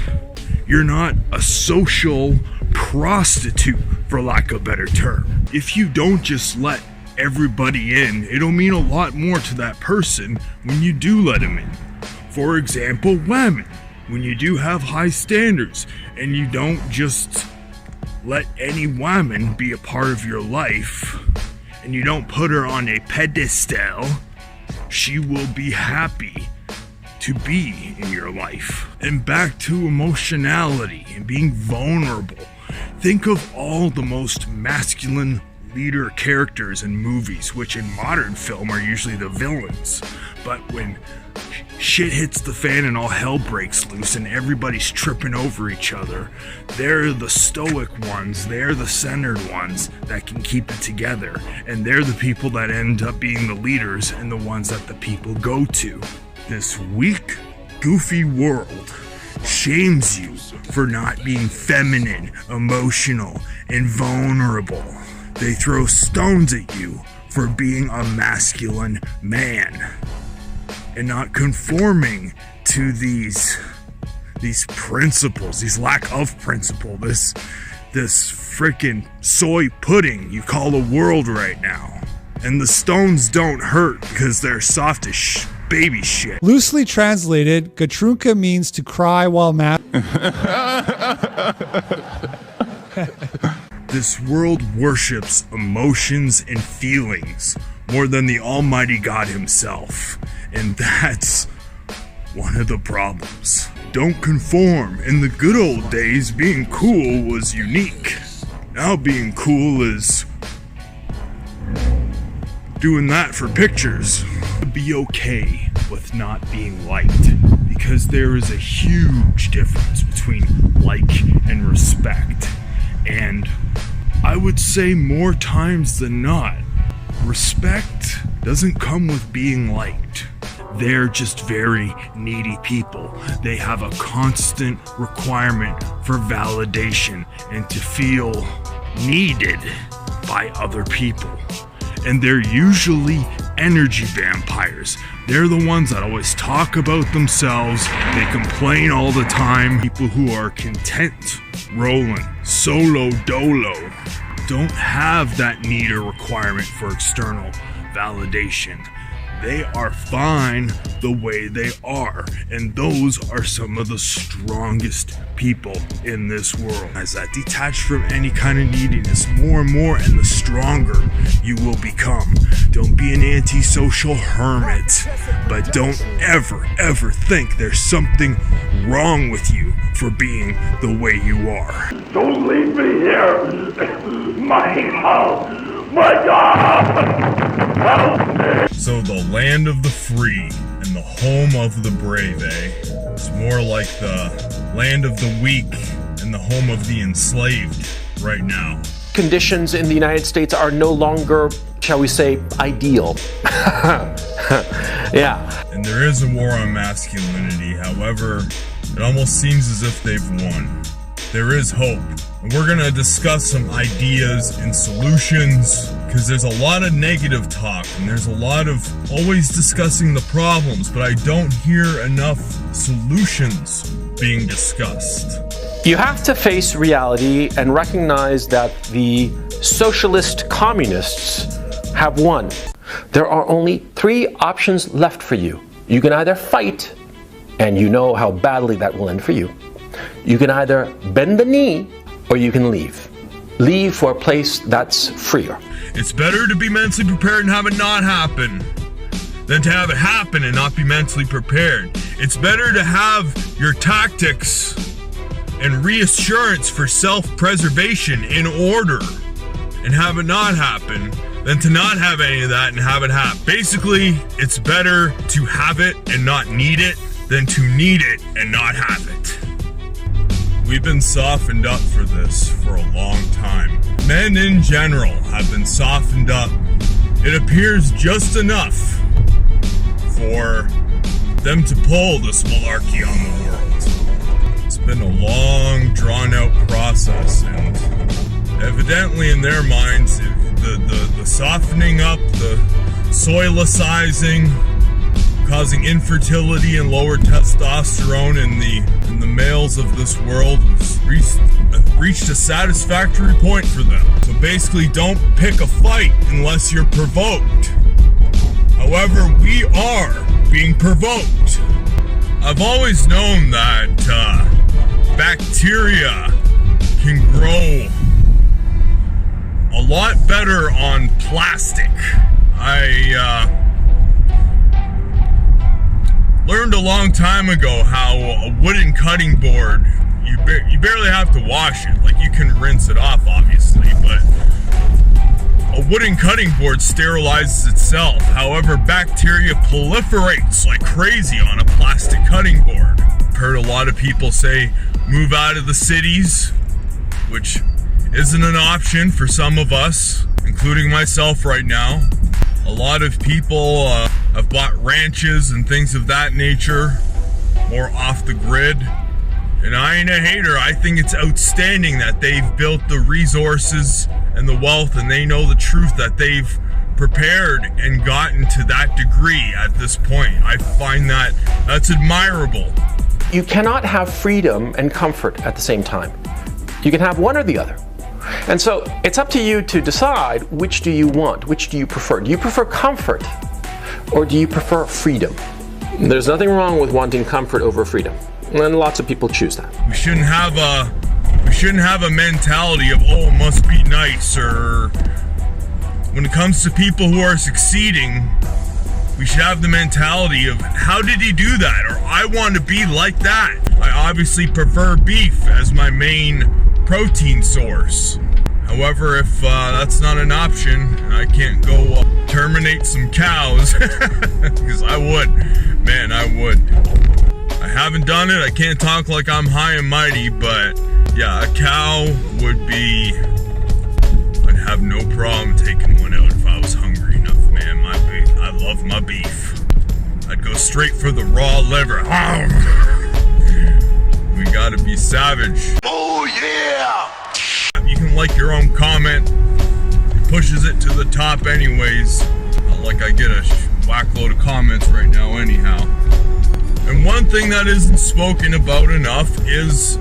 You're not a social prostitute, for lack of a better term. If you don't just let everybody in, it'll mean a lot more to that person when you do let them in. For example, women. When you do have high standards and you don't just let any woman be a part of your life and you don't put her on a pedestal, she will be happy to be in your life. And back to emotionality and being vulnerable. Think of all the most masculine leader characters in movies, which in modern film are usually the villains. But when shit hits the fan and all hell breaks loose and everybody's tripping over each other, they're the stoic ones, they're the centered ones that can keep it together. And they're the people that end up being the leaders and the ones that the people go to. This weak, goofy world shames you for not being feminine, emotional, and vulnerable. They throw stones at you for being a masculine man and not conforming to these principles, these lack of principle, this freaking soy pudding you call the world right now. And the stones don't hurt because they're soft as baby shit. Loosely translated, Gatrunka means to cry while mad. This world worships emotions and feelings more than the Almighty God himself. And that's one of the problems. Don't conform. In the good old days, being cool was unique. Now being cool is doing that for pictures. Be okay with not being liked, because there is a huge difference between like and respect. And I would say more times than not, respect doesn't come with being liked. They're just very needy people. They have a constant requirement for validation and to feel needed by other people. And they're usually energy vampires. They're the ones that always talk about themselves. They complain all the time. People who are content, rolling, solo dolo, don't have that need or requirement for external validation. They are fine the way they are, and those are some of the strongest people in this world. As that detached from any kind of neediness more and more, and the stronger you will become. Don't be an antisocial hermit, but don't ever think there's something wrong with you for being the way you are. Don't leave me here. My house, My God! Help me! So the land of the free and the home of the brave, eh? It's more like the land of the weak and the home of the enslaved right now. Conditions in the United States are no longer, shall we say, ideal. Yeah. And there is a war on masculinity. However, it almost seems as if they've won. There is hope. And we're going to discuss some ideas and solutions, because there's a lot of negative talk and there's a lot of always discussing the problems, but I don't hear enough solutions being discussed. You have to face reality and recognize that the socialist communists have won. There are only 3 options left for you. You can either fight, and you know how badly that will end for you. You can either bend the knee, or you can leave. Leave for a place that's freer. It's better to be mentally prepared and have it not happen than to have it happen and not be mentally prepared. It's better to have your tactics and reassurance for self-preservation in order and have it not happen than to not have any of that and have it happen. Basically, it's better to have it and not need it than to need it and not have it. We've been softened up for this for a long time. Men in general have been softened up. It appears just enough for them to pull this malarkey on the world. It's been a long, drawn-out process, and evidently in their minds, the softening up, the soilicizing, causing infertility and lower testosterone in the males of this world has reached a satisfactory point for them. So basically, don't pick a fight unless you're provoked. However, we are being provoked. I've always known that bacteria can grow a lot better on plastic. I learned a long time ago how a wooden cutting board, you barely have to wash it. Like, you can rinse it off, obviously, but a wooden cutting board sterilizes itself. However, bacteria proliferates like crazy on a plastic cutting board. I've heard a lot of people say, move out of the cities, which isn't an option for some of us, including myself right now. A lot of people have bought ranches and things of that nature, more off the grid. And I ain't a hater. I think it's outstanding that they've built the resources and the wealth, and they know the truth that they've prepared and gotten to that degree at this point. I find that's admirable. You cannot have freedom and comfort at the same time. You can have one or the other. And so it's up to you to decide, which do you want? Which do you prefer? Do you prefer comfort, or do you prefer freedom? There's nothing wrong with wanting comfort over freedom, and lots of people choose that. We shouldn't have a mentality of, oh, it must be nice, or when it comes to people who are succeeding, we should have the mentality of, how did he do that? Or I want to be like that. I obviously prefer beef as my main protein source. However, if that's not an option, I can't go terminate some cows, because I would. Man, I would. I haven't done it. I can't talk like I'm high and mighty, but yeah, a cow would be, I'd have no problem taking one out if I was hungry enough, man. I love my beef. I'd go straight for the raw liver. We gotta be savage. Oh yeah! You can like your own comment. It pushes it to the top anyways. Not like I get a whack load of comments right now anyhow. And one thing that isn't spoken about enough is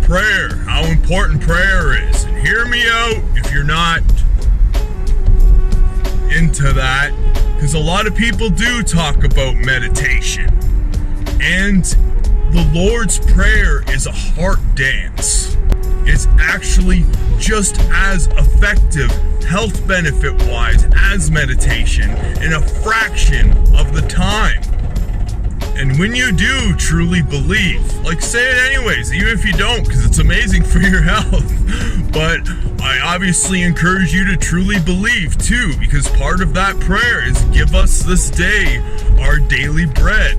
prayer. How important prayer is. And hear me out if you're not into that, because a lot of people do talk about meditation. And the Lord's Prayer is a heart dance. It's actually just as effective, health benefit wise, as meditation in a fraction of the time. And when you do truly believe, like, say it anyways, even if you don't, because it's amazing for your health. But I obviously encourage you to truly believe too, because part of that prayer is give us this day our daily bread,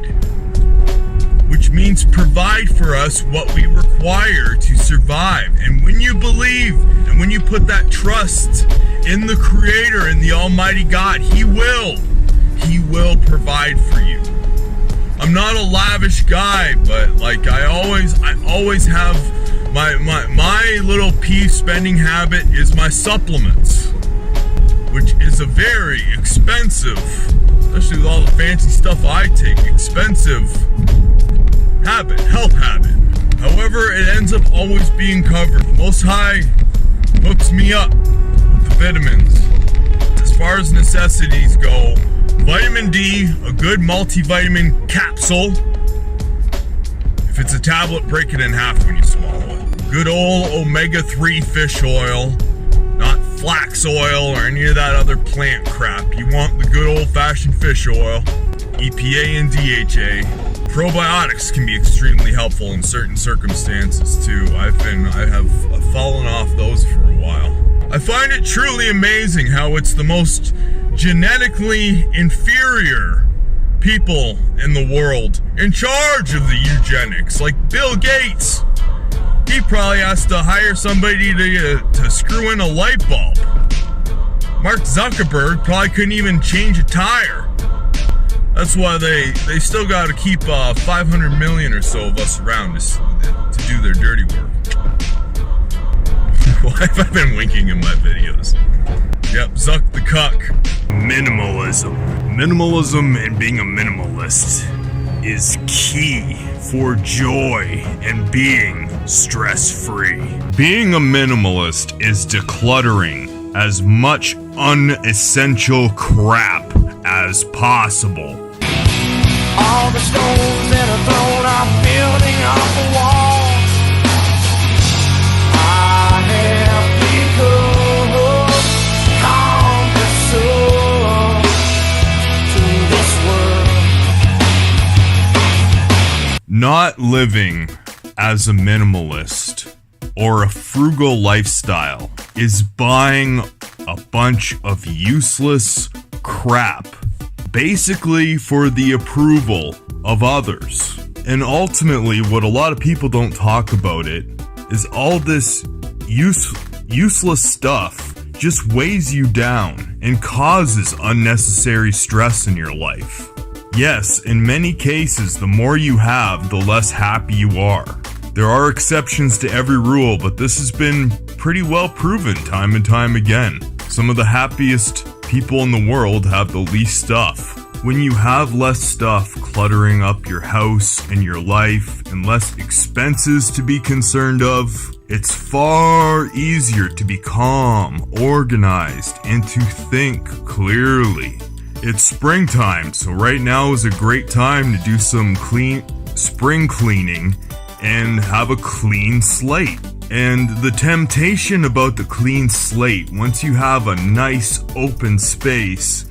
which means provide for us what we require to survive. And when you believe and when you put that trust in the Creator, in the Almighty God, He will provide for you. I'm not a lavish guy, but like I always have my little pea spending habit is my supplements, which is a very expensive, especially with all the fancy stuff I take, expensive health habit. However, it ends up always being covered. Most High hooks me up with the vitamins. As far as necessities go, vitamin D, a good multivitamin capsule. If it's a tablet, break it in half when you swallow it. Good old omega-3 fish oil, not flax oil or any of that other plant crap. You want the good old-fashioned fish oil, EPA and DHA. Probiotics can be extremely helpful in certain circumstances too. I have fallen off those for a while. I find it truly amazing how it's the most genetically inferior people in the world in charge of the eugenics, like Bill Gates. He probably has to hire somebody to screw in a light bulb. Mark Zuckerberg probably couldn't even change a tire. That's why they still got to keep 500 million or so of us around to do their dirty work. Why have I been winking in my videos? Yep, Zuck the cuck. Minimalism. Minimalism and being a minimalist is key for joy and being stress-free. Being a minimalist is decluttering as much unessential crap as possible. All the stones that are thrown are building up a wall. I have become compassor to this world. Not living as a minimalist or a frugal lifestyle is buying a bunch of useless crap, basically for the approval of others. And ultimately, what a lot of people don't talk about it is all this useless stuff just weighs you down and causes unnecessary stress in your life. Yes, in many cases, the more you have, the less happy you are. There are exceptions to every rule, but this has been pretty well proven time and time again. Some of the happiest people in the world have the least stuff. When you have less stuff cluttering up your house and your life and less expenses to be concerned of, it's far easier to be calm, organized, and to think clearly. It's springtime, so right now is a great time to do some spring cleaning and have a clean slate. And the temptation about the clean slate, once you have a nice open space,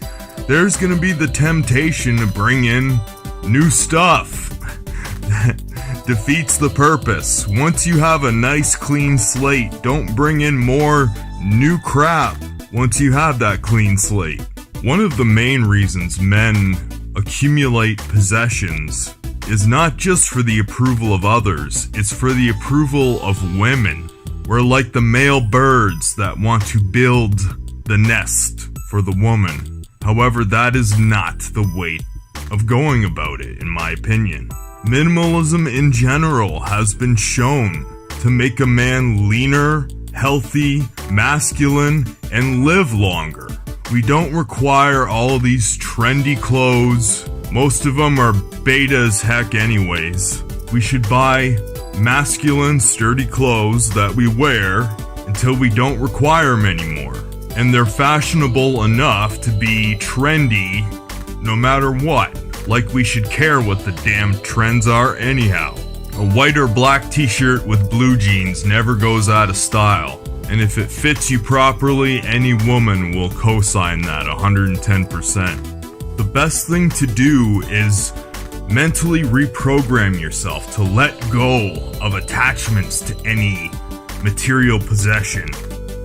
there's gonna be the temptation to bring in new stuff. Defeats the purpose. Once you have a nice clean slate, don't bring in more new crap once you have that clean slate. One of the main reasons men accumulate possessions is not just for the approval of others, it's for the approval of women. We're like the male birds that want to build the nest for the woman. However, that is not the way of going about it, in my opinion. Minimalism in general has been shown to make a man leaner, healthy, masculine, and live longer. We don't require all these trendy clothes. Most of them are beta as heck anyways. We should buy masculine, sturdy clothes that we wear until we don't require them anymore. And they're fashionable enough to be trendy no matter what. Like we should care what the damn trends are anyhow. A white or black t-shirt with blue jeans never goes out of style. And if it fits you properly, any woman will co-sign that 110%. The best thing to do is mentally reprogram yourself to let go of attachments to any material possession.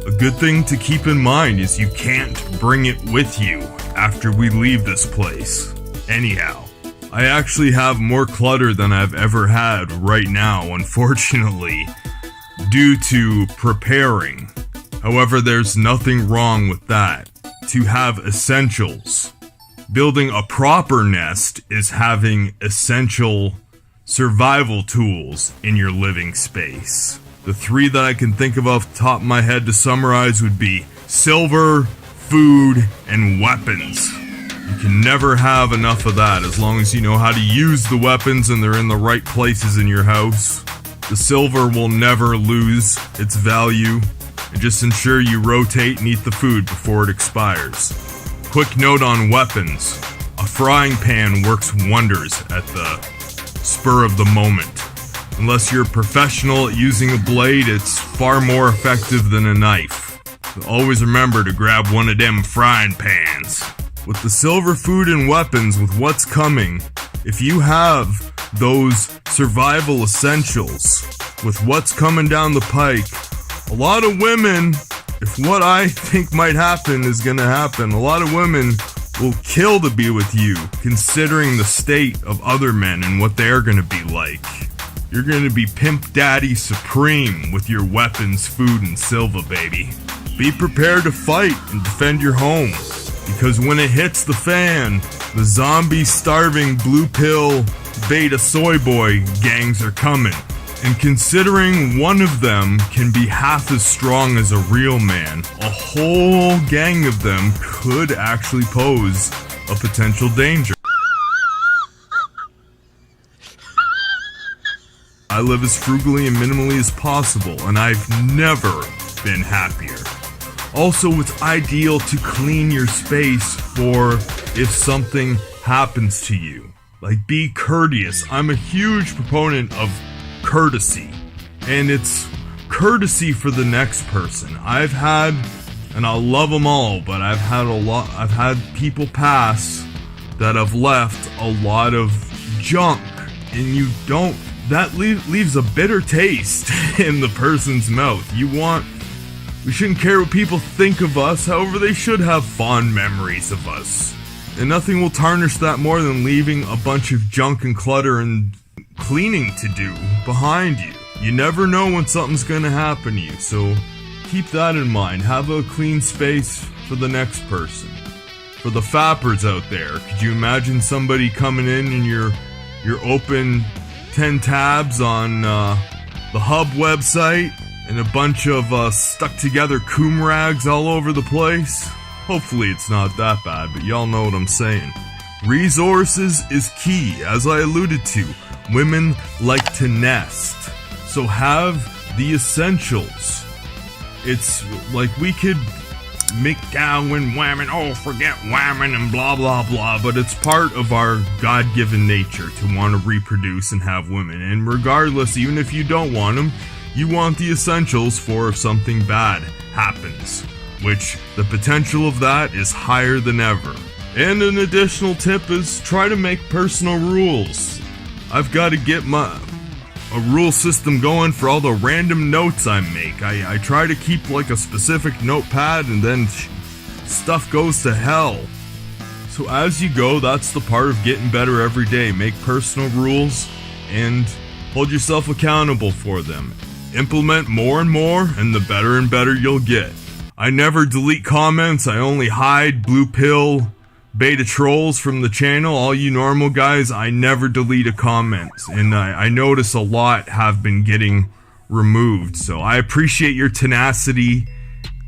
A good thing to keep in mind is you can't bring it with you after we leave this place. Anyhow, I actually have more clutter than I've ever had right now, unfortunately, due to preparing. However, there's nothing wrong with that. To have essentials. Building a proper nest is having essential survival tools in your living space. The three that I can think of off the top of my head to summarize would be silver, food, and weapons. You can never have enough of that as long as you know how to use the weapons and they're in the right places in your house. The silver will never lose its value, and just ensure you rotate and eat the food before it expires. Quick note on weapons. A frying pan works wonders at the spur of the moment. Unless you're a professional at using a blade, it's far more effective than a knife. So always remember to grab one of them frying pans. With the silver, food, and weapons, with what's coming, if you have those survival essentials, with what's coming down the pike, a lot of women, if what I think might happen is gonna happen, a lot of women will kill to be with you, considering the state of other men and what they're gonna be like. You're gonna be pimp daddy supreme with your weapons, food, and silver, baby. Be prepared to fight and defend your home. Because when it hits the fan, the zombie starving blue pill beta soy boy gangs are coming. And considering one of them can be half as strong as a real man, a whole gang of them could actually pose a potential danger. I live as frugally and minimally as possible, and I've never been happier. Also, it's ideal to clean your space for if something happens to you. Like, be courteous. I'm a huge proponent of courtesy, and it's courtesy for the next person. I've had, and I love them all, but I've had people pass that have left a lot of junk, and that leaves a bitter taste in the person's mouth. We shouldn't care what people think of us, however they should have fond memories of us. And nothing will tarnish that more than leaving a bunch of junk and clutter and cleaning to do behind you. You never know when something's gonna happen to you, so keep that in mind. Have a clean space for the next person. For the fappers out there, could you imagine somebody coming in and you're open 10 tabs on the Hub website and a bunch of stuck together coom rags all over the place? Hopefully it's not that bad, but y'all know what I'm saying. Resources is key, as I alluded to. Women like to nest, so have the essentials. It's like we could make Darwin whamming, forget whamming and blah blah blah, but it's part of our God-given nature to want to reproduce and have women. And regardless, even if you don't want them, you want the essentials for if something bad happens, which the potential of that is higher than ever. And an additional tip is try to make personal rules. I've got to get a rule system going for all the random notes I make. I try to keep like a specific notepad, and then stuff goes to hell. So as you go, that's the part of getting better every day. Make personal rules and hold yourself accountable for them. Implement more and more, and the better and better you'll get. I never delete comments. I only hide blue pill beta trolls from the channel. All you normal guys, I never delete a comment, and I notice a lot have been getting removed, so I appreciate your tenacity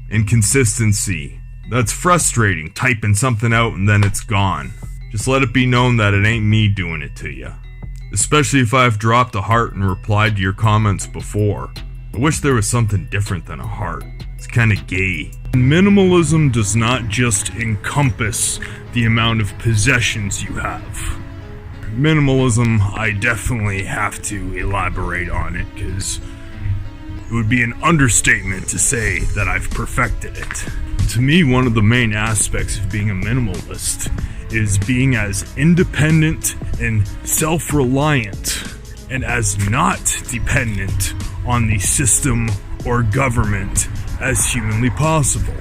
and consistency. That's frustrating, typing something out and then it's gone. Just let it be known that it ain't me doing it to you, especially if I've dropped a heart and replied to your comments before. I wish there was something different than a heart. It's kinda gay. Minimalism does not just encompass the amount of possessions you have. Minimalism, I definitely have to elaborate on it, because it would be an understatement to say that I've perfected it. To me, one of the main aspects of being a minimalist is being as independent and self-reliant, and as not dependent on the system or government as humanly possible.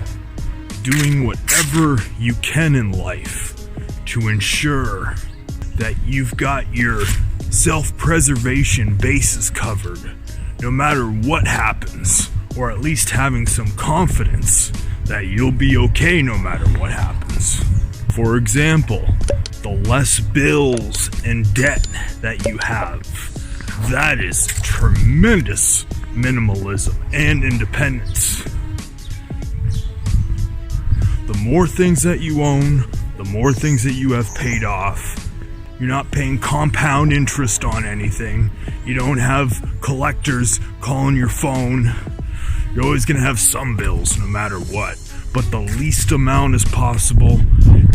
Doing whatever you can in life to ensure that you've got your self-preservation bases covered, no matter what happens, or at least having some confidence that you'll be okay no matter what happens. For example, the less bills and debt that you have, that is tremendous minimalism and independence. The more things that you own, the more things that you have paid off. You're not paying compound interest on anything. You don't have collectors calling your phone. You're always going to have some bills no matter what, but the least amount as possible,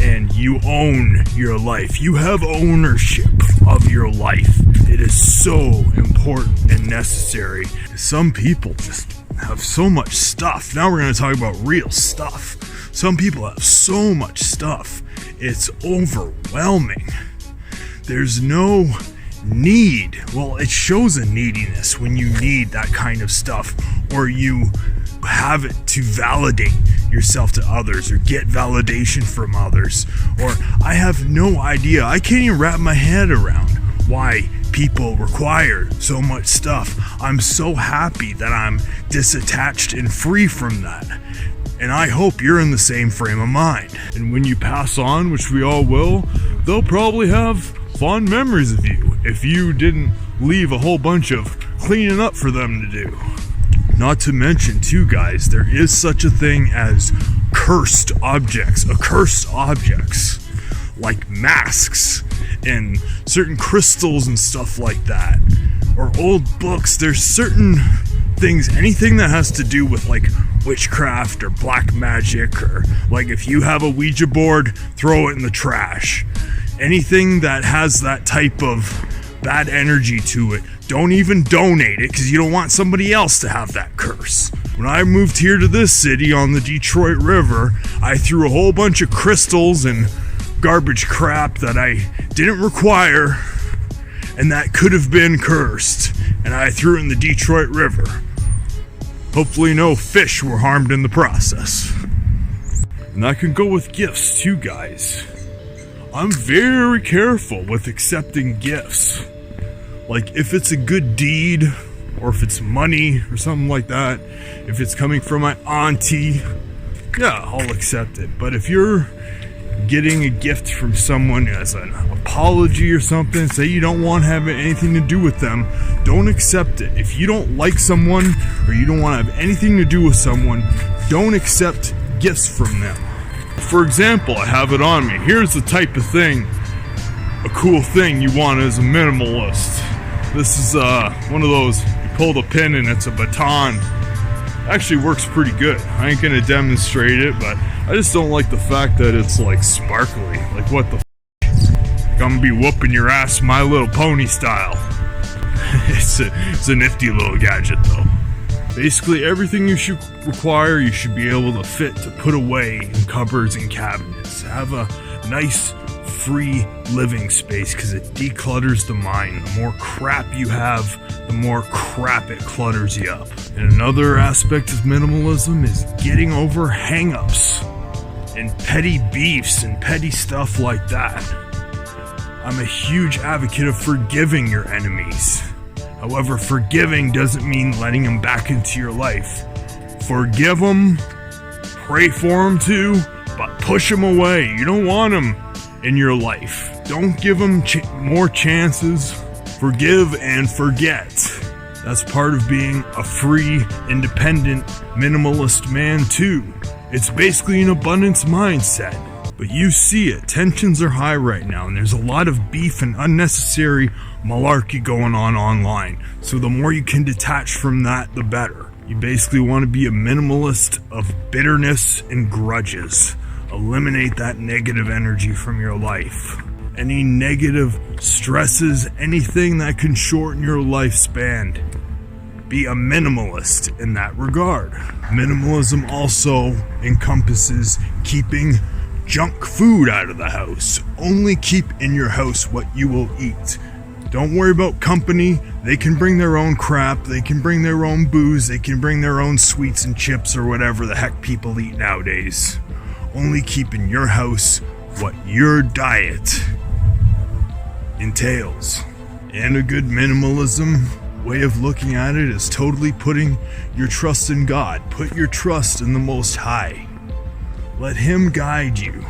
and you own your life. You have ownership of your life. It is so important and necessary. Some people just have so much stuff. Now we're going to talk about real stuff. Some people have so much stuff. It's overwhelming. There's no need. Well, it shows a neediness when you need that kind of stuff, or you have it to validate yourself to others or get validation from others. Or I have no idea. I can't even wrap my head around why people require so much stuff. I'm so happy that I'm disattached and free from that. And I hope you're in the same frame of mind. And when you pass on, which we all will, they'll probably have fond memories of you if you didn't leave a whole bunch of cleaning up for them to do. Not to mention, too, guys, there is such a thing as cursed objects, accursed objects, like masks and certain crystals and stuff like that, or old books. There's certain things, anything that has to do with like witchcraft or black magic, or like if you have a Ouija board, throw it in the trash. Anything that has that type of bad energy to it, don't even donate it, because you don't want somebody else to have that curse. When I moved here to this city on the Detroit River, I threw a whole bunch of crystals and garbage crap that I didn't require and that could have been cursed, and I threw it in the Detroit River. Hopefully no fish were harmed in the process. And that can go with gifts too, guys. I'm very careful with accepting gifts. Like if it's a good deed, or if it's money or something like that, if it's coming from my auntie, yeah, I'll accept it. But if you're getting a gift from someone as an apology or something, say you don't want to have anything to do with them, don't accept it. If you don't like someone, or you don't want to have anything to do with someone, don't accept gifts from them. For example, I have it on me. Here's the type of thing, a cool thing you want as a minimalist. This is one of those, you pull the pin and it's a baton. Actually works pretty good. I ain't gonna demonstrate it, but I just don't like the fact that it's like sparkly. Like what the like I'm gonna be whooping your ass My Little Pony style. It's a nifty little gadget though. Basically everything you should require, you should be able to fit to put away in cupboards and cabinets. Have a nice free living space, because it declutters the mind. The more crap you have, the more crap it clutters you up. And another aspect of minimalism is getting over hang-ups and petty beefs and petty stuff like that. I'm a huge advocate of forgiving your enemies. However, forgiving doesn't mean letting them back into your life. Forgive them, pray for them too, but push them away. You don't want them in your life. Don't give them more chances. Forgive and forget. That's part of being a free, independent, minimalist man too. It's basically an abundance mindset. But you see it, tensions are high right now, and there's a lot of beef and unnecessary malarkey going on online. So the more you can detach from that, the better. You basically want to be a minimalist of bitterness and grudges. Eliminate that negative energy from your life. Any negative stresses, anything that can shorten your lifespan. Be a minimalist in that regard. Minimalism also encompasses keeping junk food out of the house. Only keep in your house what you will eat. Don't worry about company. They can bring their own crap. They can bring their own booze. They can bring their own sweets and chips or whatever the heck people eat nowadays. Only keep in your house what your diet entails. And a good minimalism way of looking at it is totally putting your trust in God. Put your trust in the Most High. Let Him guide you.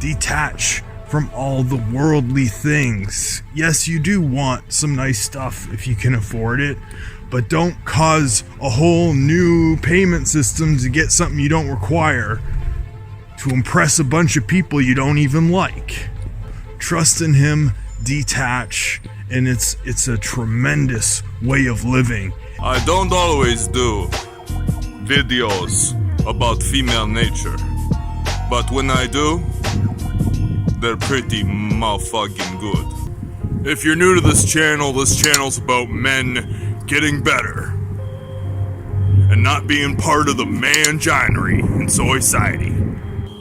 Detach from all the worldly things. Yes, you do want some nice stuff if you can afford it, but don't cause a whole new payment system to get something you don't require to impress a bunch of people you don't even like. Trust in Him, detach, and it's a tremendous way of living. I don't always do videos about female nature, but when I do, they're pretty motherfucking good. If you're new to this channel's about men getting better and not being part of the man-ginery in society.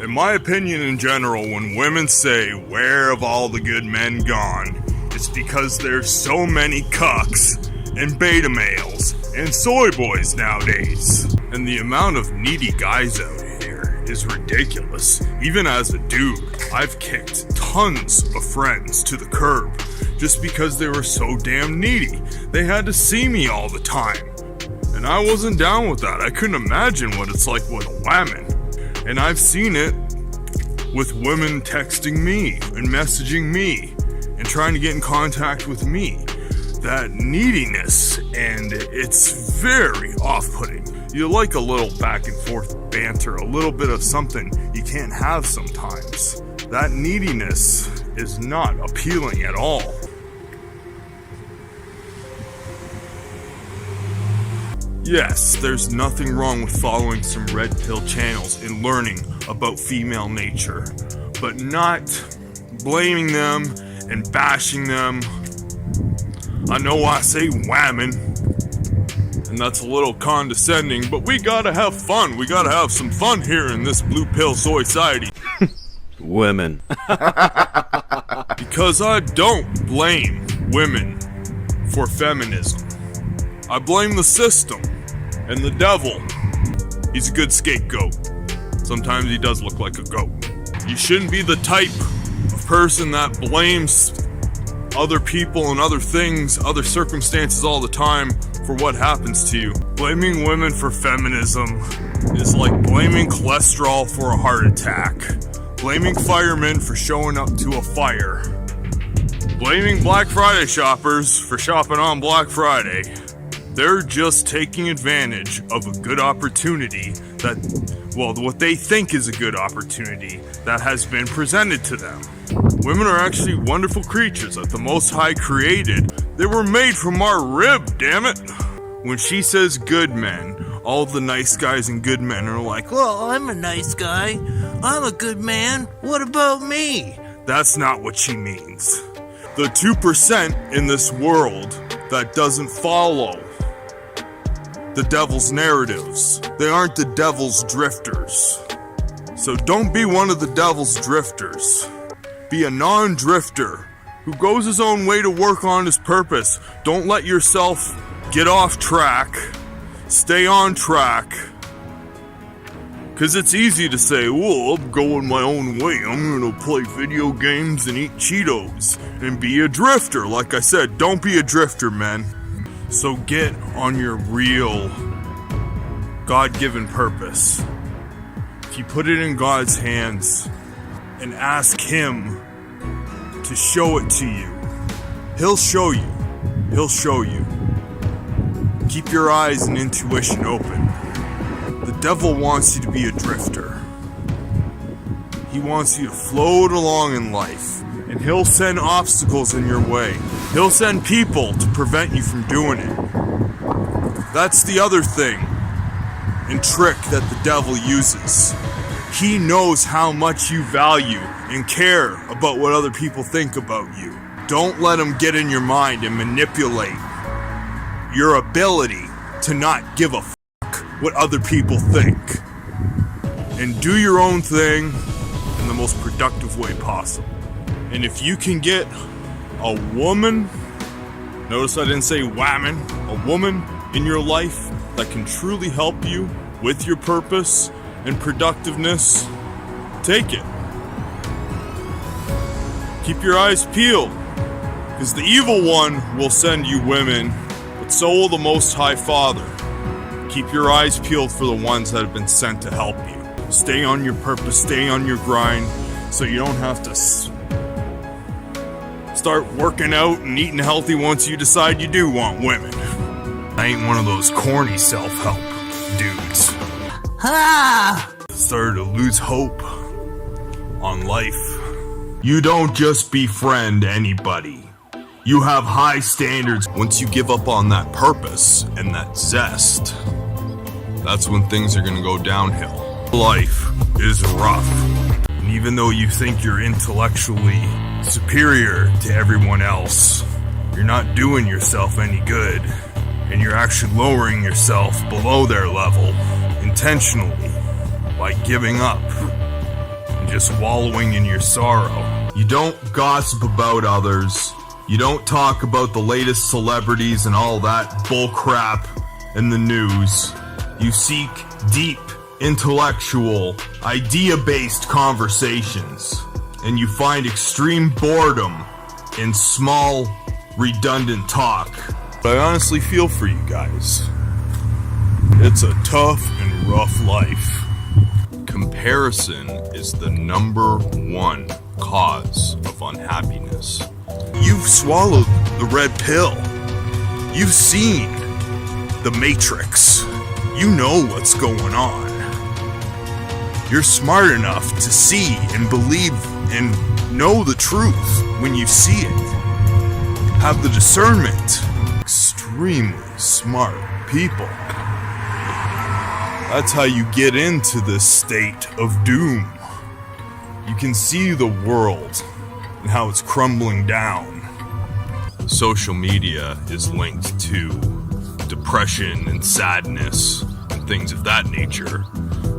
In my opinion, in general, when women say, "Where have all the good men gone?" it's because there's so many cucks and beta males and soy boys nowadays. And the amount of needy guys out here is ridiculous. Even as a dude, I've kicked tons of friends to the curb just because they were so damn needy. They had to see me all the time. And I wasn't down with that. I couldn't imagine what it's like with a woman. And I've seen it with women texting me and messaging me and trying to get in contact with me. That neediness, and it's very off-putting. You like a little back and forth banter, a little bit of something you can't have sometimes. That neediness is not appealing at all. Yes, there's nothing wrong with following some red pill channels and learning about female nature, but not blaming them and bashing them. I know I say whammon, and that's a little condescending, but we gotta have fun. We gotta have some fun here in this blue pill society. Women. Because I don't blame women for feminism. I blame the system and the devil. He's a good scapegoat. Sometimes he does look like a goat. You shouldn't be the type of person that blames other people and other things, other circumstances all the time for what happens to you. Blaming women for feminism is like blaming cholesterol for a heart attack. Blaming firemen for showing up to a fire. Blaming Black Friday shoppers for shopping on Black Friday. They're just taking advantage of a good opportunity that, well, what they think is a good opportunity that has been presented to them. Women are actually wonderful creatures that the Most High created. They were made from our rib, damn it. When she says good men, all the nice guys and good men are like, "Well, I'm a nice guy. I'm a good man. What about me?" That's not what she means. The 2% in this world that doesn't follow the devil's narratives. They aren't the devil's drifters. So don't be one of the devil's drifters. Be a non-drifter who goes his own way to work on his purpose. Don't let yourself get off track. Stay on track. Because it's easy to say, "Well, I'm going my own way. I'm going to play video games and eat Cheetos and be a drifter." Like I said, don't be a drifter, men. So get on your real God-given purpose. If you put it in God's hands and ask Him to show it to you, He'll show you. He'll show you. Keep your eyes and intuition open. The devil wants you to be a drifter. He wants you to float along in life, and he'll send obstacles in your way. He'll send people to prevent you from doing it. That's the other thing and trick that the devil uses. He knows how much you value and care about what other people think about you. Don't let him get in your mind and manipulate your ability to not give a fuck what other people think. And do your own thing in the most productive way possible. And if you can get a woman Notice I didn't say woman. A woman in your life that can truly help you with your purpose and productiveness. Take it. Keep your eyes peeled, because the evil one will send you women, but so will the Most High Father. Keep your eyes peeled for the ones that have been sent to help you. Stay on your purpose, stay on your grind, so you don't have to start working out and eating healthy once you decide you do want women. I ain't one of those corny self-help dudes. Started to lose hope on life. You don't just befriend anybody. You have high standards. Once you give up on that purpose and that zest, that's when things are gonna go downhill. Life is rough. And even though you think you're intellectually superior to everyone else, you're not doing yourself any good. And you're actually lowering yourself below their level intentionally by giving up and just wallowing in your sorrow. You don't gossip about others. You don't talk about the latest celebrities and all that bullcrap in the news. You seek deep, intellectual, idea-based conversations, and you find extreme boredom in small, redundant talk. But I honestly feel for you guys. It's a tough and rough life. Comparison is the #1 cause of unhappiness. You've swallowed the red pill. You've seen the Matrix. You know what's going on. You're smart enough to see and believe and know the truth when you see it. Have the discernment. Extremely smart people. That's how you get into this state of doom. You can see the world and how it's crumbling down. Social media is linked to depression and sadness and things of that nature,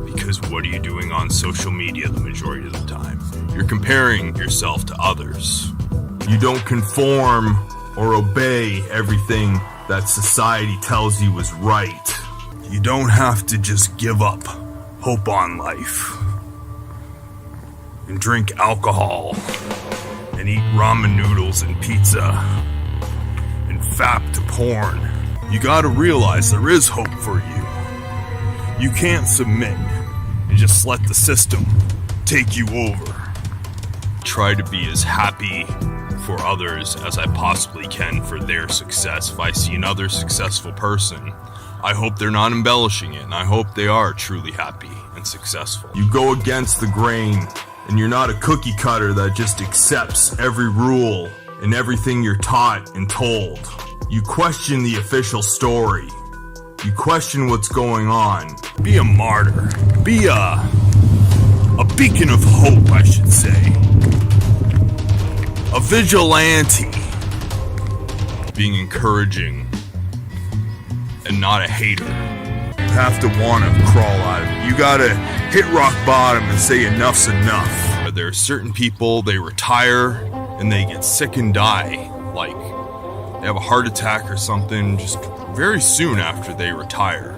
because what are you doing on social media the majority of the time? You're comparing yourself to others. You don't conform or obey everything that society tells you is right. You don't have to just give up hope on life and drink alcohol and eat ramen noodles and pizza and fap to porn. You gotta realize there is hope for you. You can't submit and just let the system take you over. Try to be as happy for others as I possibly can for their success. If I see another successful person, I hope they're not embellishing it, and I hope they are truly happy and successful. You go against the grain, and you're not a cookie cutter that just accepts every rule and everything you're taught and told. You question the official story. You question what's going on. Be a martyr. Be a beacon of hope, I should say. A vigilante. Being encouraging and not a hater. You have to want to crawl out of it. You gotta hit rock bottom and say enough's enough. There are certain people, they retire and they get sick and die. Like, they have a heart attack or something just very soon after they retire.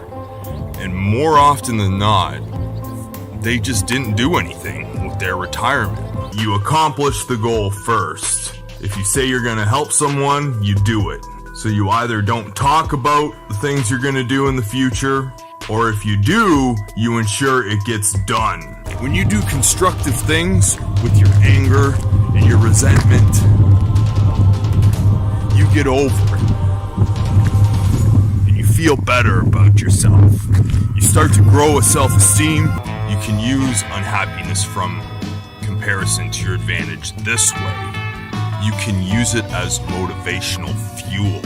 And more often than not, they just didn't do anything with their retirement. You accomplish the goal first. If you say you're gonna help someone, you do it. So you either don't talk about the things you're gonna do in the future, or if you do, you ensure it gets done. When you do constructive things with your anger and your resentment, you get over it. And you feel better about yourself. You start to grow a self-esteem. You can use unhappiness from comparison to your advantage this way. You can use it as motivational fuel.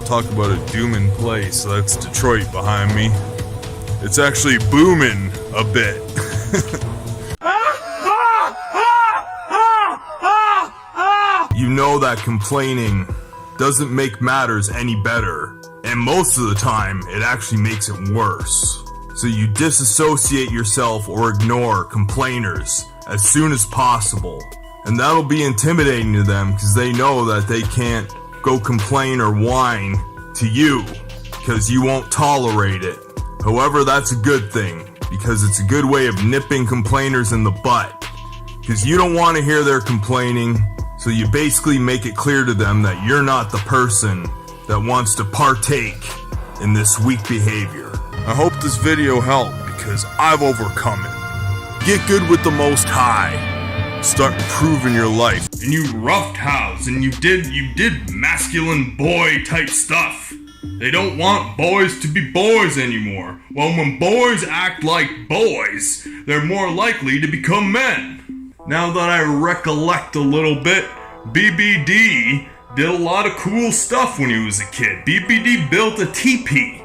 Talk about a dooming place. That's Detroit behind me. It's actually booming a bit. You know that complaining doesn't make matters any better, and most of the time it actually makes it worse. So you disassociate yourself or ignore complainers as soon as possible. And that'll be intimidating to them because they know that they can't go complain or whine to you because you won't tolerate it. However, that's a good thing because it's a good way of nipping complainers in the butt. Because you don't want to hear their complaining, so you basically make it clear to them that you're not the person that wants to partake in this weak behavior. I hope this video helped because I've overcome it. Get good with the Most High. Start improving your life. And you roughhouse and you did masculine boy type stuff. They don't want boys to be boys anymore. Well, when boys act like boys, they're more likely to become men. Now that I recollect a little bit, BBD did a lot of cool stuff when he was a kid. BBD built a teepee.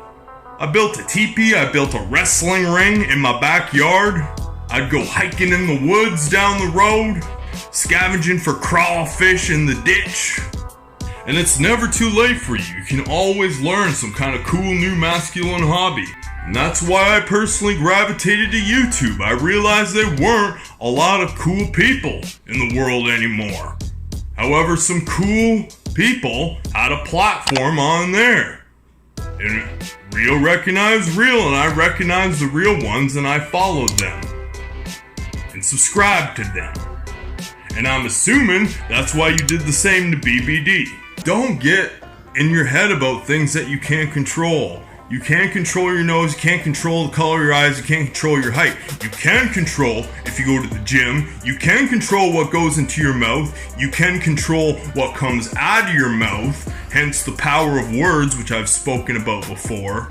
I built a teepee, I built a wrestling ring in my backyard. I'd go hiking in the woods down the road, scavenging for crawfish in the ditch. And it's never too late for you. You can always learn some kind of cool new masculine hobby. And that's why I personally gravitated to YouTube. I realized there weren't a lot of cool people in the world anymore. However, some cool people had a platform on there. And real recognized real, and I recognized the real ones, and I followed them. And subscribed to them. And I'm assuming that's why you did the same to BBD. Don't get in your head about things that you can't control. You can't control your nose, you can't control the color of your eyes, you can't control your height. You can control if you go to the gym, you can control what goes into your mouth, you can control what comes out of your mouth, hence the power of words, which I've spoken about before.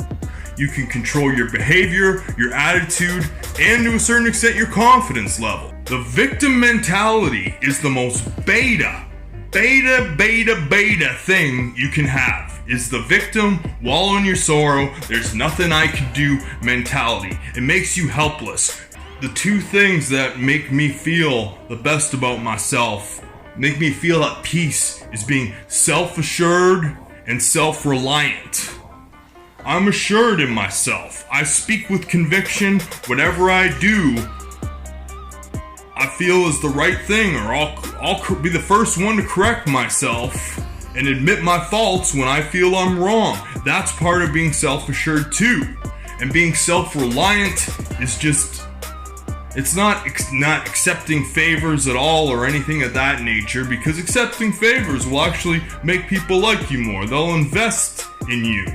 You can control your behavior, your attitude, and to a certain extent your confidence level. The victim mentality is the most beta thing you can have. Is the victim, wallow in your sorrow, there's nothing I can do mentality. It makes you helpless. The two things that make me feel the best about myself, make me feel at peace, is being self-assured and self-reliant. I'm assured in myself. I speak with conviction. Whatever I do, I feel is the right thing, or I'll be the first one to correct myself and admit my faults when I feel I'm wrong. That's part of being self-assured too. And being self-reliant is just, it's not accepting favors at all or anything of that nature, because accepting favors will actually make people like you more. They'll invest in you.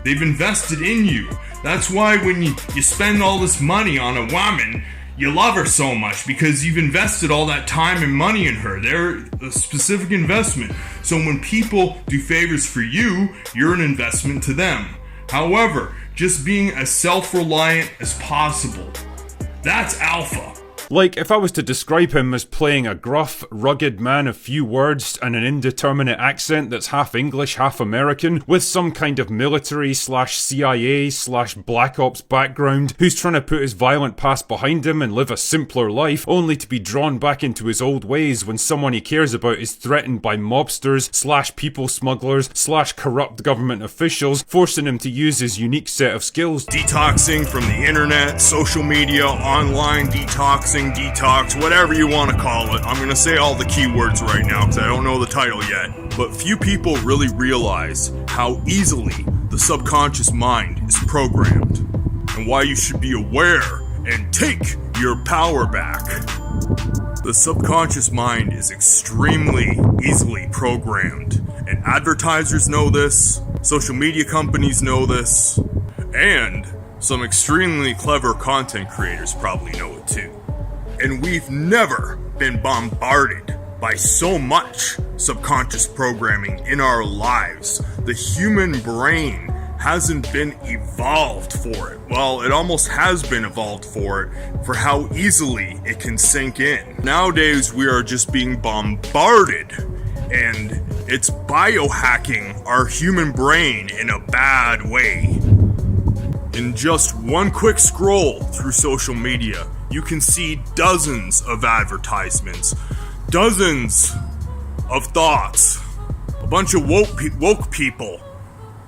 They've invested in you. That's why when you spend all this money on a woman, you love her so much, because you've invested all that time and money in her. They're a specific investment. So when people do favors for you, you're an investment to them. However, just being as self-reliant as possible, that's alpha. Like, if I was to describe him as playing a gruff, rugged man of few words and an indeterminate accent that's half English, half American, with some kind of military/CIA/Black Ops background, who's trying to put his violent past behind him and live a simpler life, only to be drawn back into his old ways when someone he cares about is threatened by mobsters/people smugglers/corrupt government officials, forcing him to use his unique set of skills. Detoxing from the internet, social media, online detox, whatever you want to call it. I'm going to say all the keywords right now because I don't know the title yet. But few people really realize how easily the subconscious mind is programmed, and why you should be aware and take your power back. The subconscious mind is extremely easily programmed, and advertisers know this, social media companies know this, and some extremely clever content creators probably know it too. And we've never been bombarded by so much subconscious programming in our lives. The human brain hasn't been evolved for it. Well, it almost has been evolved for it, for how easily it can sink in. Nowadays, we are just being bombarded, and it's biohacking our human brain in a bad way. In just one quick scroll through social media, you can see dozens of advertisements, dozens of thoughts, a bunch of woke people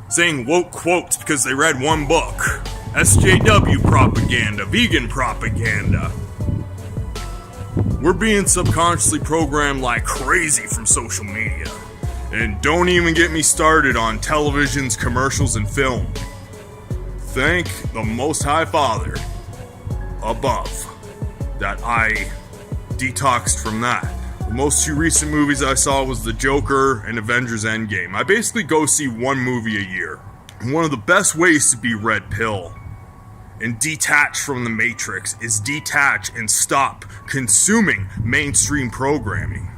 saying woke quotes because they read one book, SJW propaganda, vegan propaganda. We're being subconsciously programmed like crazy from social media. And don't even get me started on television's commercials and film. Thank the Most High Father above that I detoxed from that. The most two recent movies I saw was The Joker and Avengers Endgame. I basically go see one movie a year. And one of the best ways to be red pill and detach from the Matrix is detach and stop consuming mainstream programming.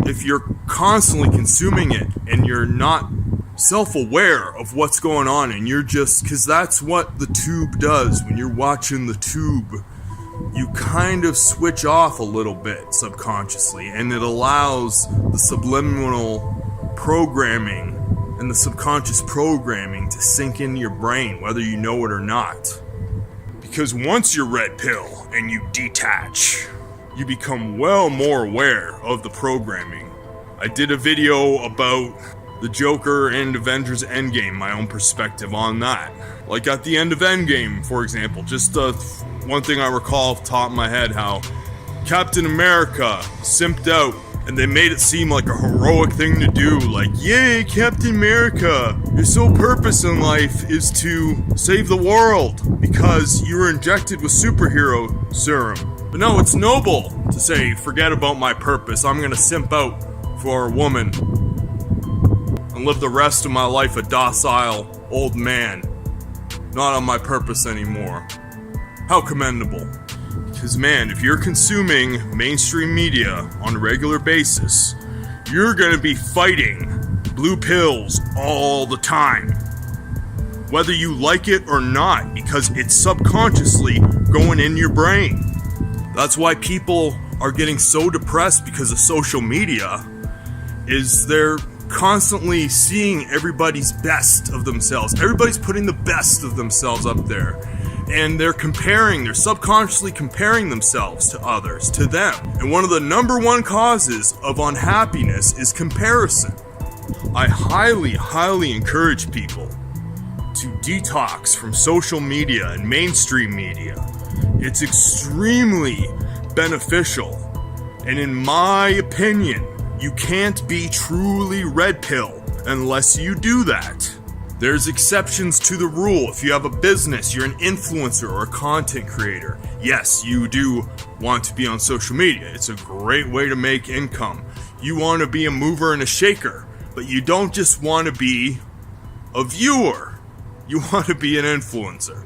If you're constantly consuming it and you're not self-aware of what's going on and you're just, because that's what the tube does when you're watching the tube, you kind of switch off a little bit subconsciously, and it allows the subliminal programming and the subconscious programming to sink into your brain, whether you know it or not. Because once you're red pill and you detach, you become well more aware of the programming. I did a video about The Joker and Avengers Endgame, my own perspective on that. Like at the end of Endgame, for example, just one thing I recall off the top of my head, how Captain America simped out and they made it seem like a heroic thing to do. Like, yay, Captain America, your sole purpose in life is to save the world because you were injected with superhero serum. But no, it's noble to say, forget about my purpose, I'm gonna simp out for a woman and live the rest of my life a docile old man, not on my purpose anymore. How commendable. Because man, if you're consuming mainstream media on a regular basis, you're gonna be fighting blue pills all the time. Whether you like it or not, because it's subconsciously going in your brain. That's why people are getting so depressed because of social media, is they're constantly seeing everybody's best of themselves. Everybody's putting the best of themselves up there. And they're subconsciously comparing themselves to others, to them. And one of the number one causes of unhappiness is comparison. I highly, highly encourage people to detox from social media and mainstream media. It's extremely beneficial. And in my opinion, you can't be truly red pill unless you do that. There's exceptions to the rule. If you have a business, you're an influencer or a content creator, yes, you do want to be on social media. It's a great way to make income. You want to be a mover and a shaker, but you don't just want to be a viewer. You want to be an influencer.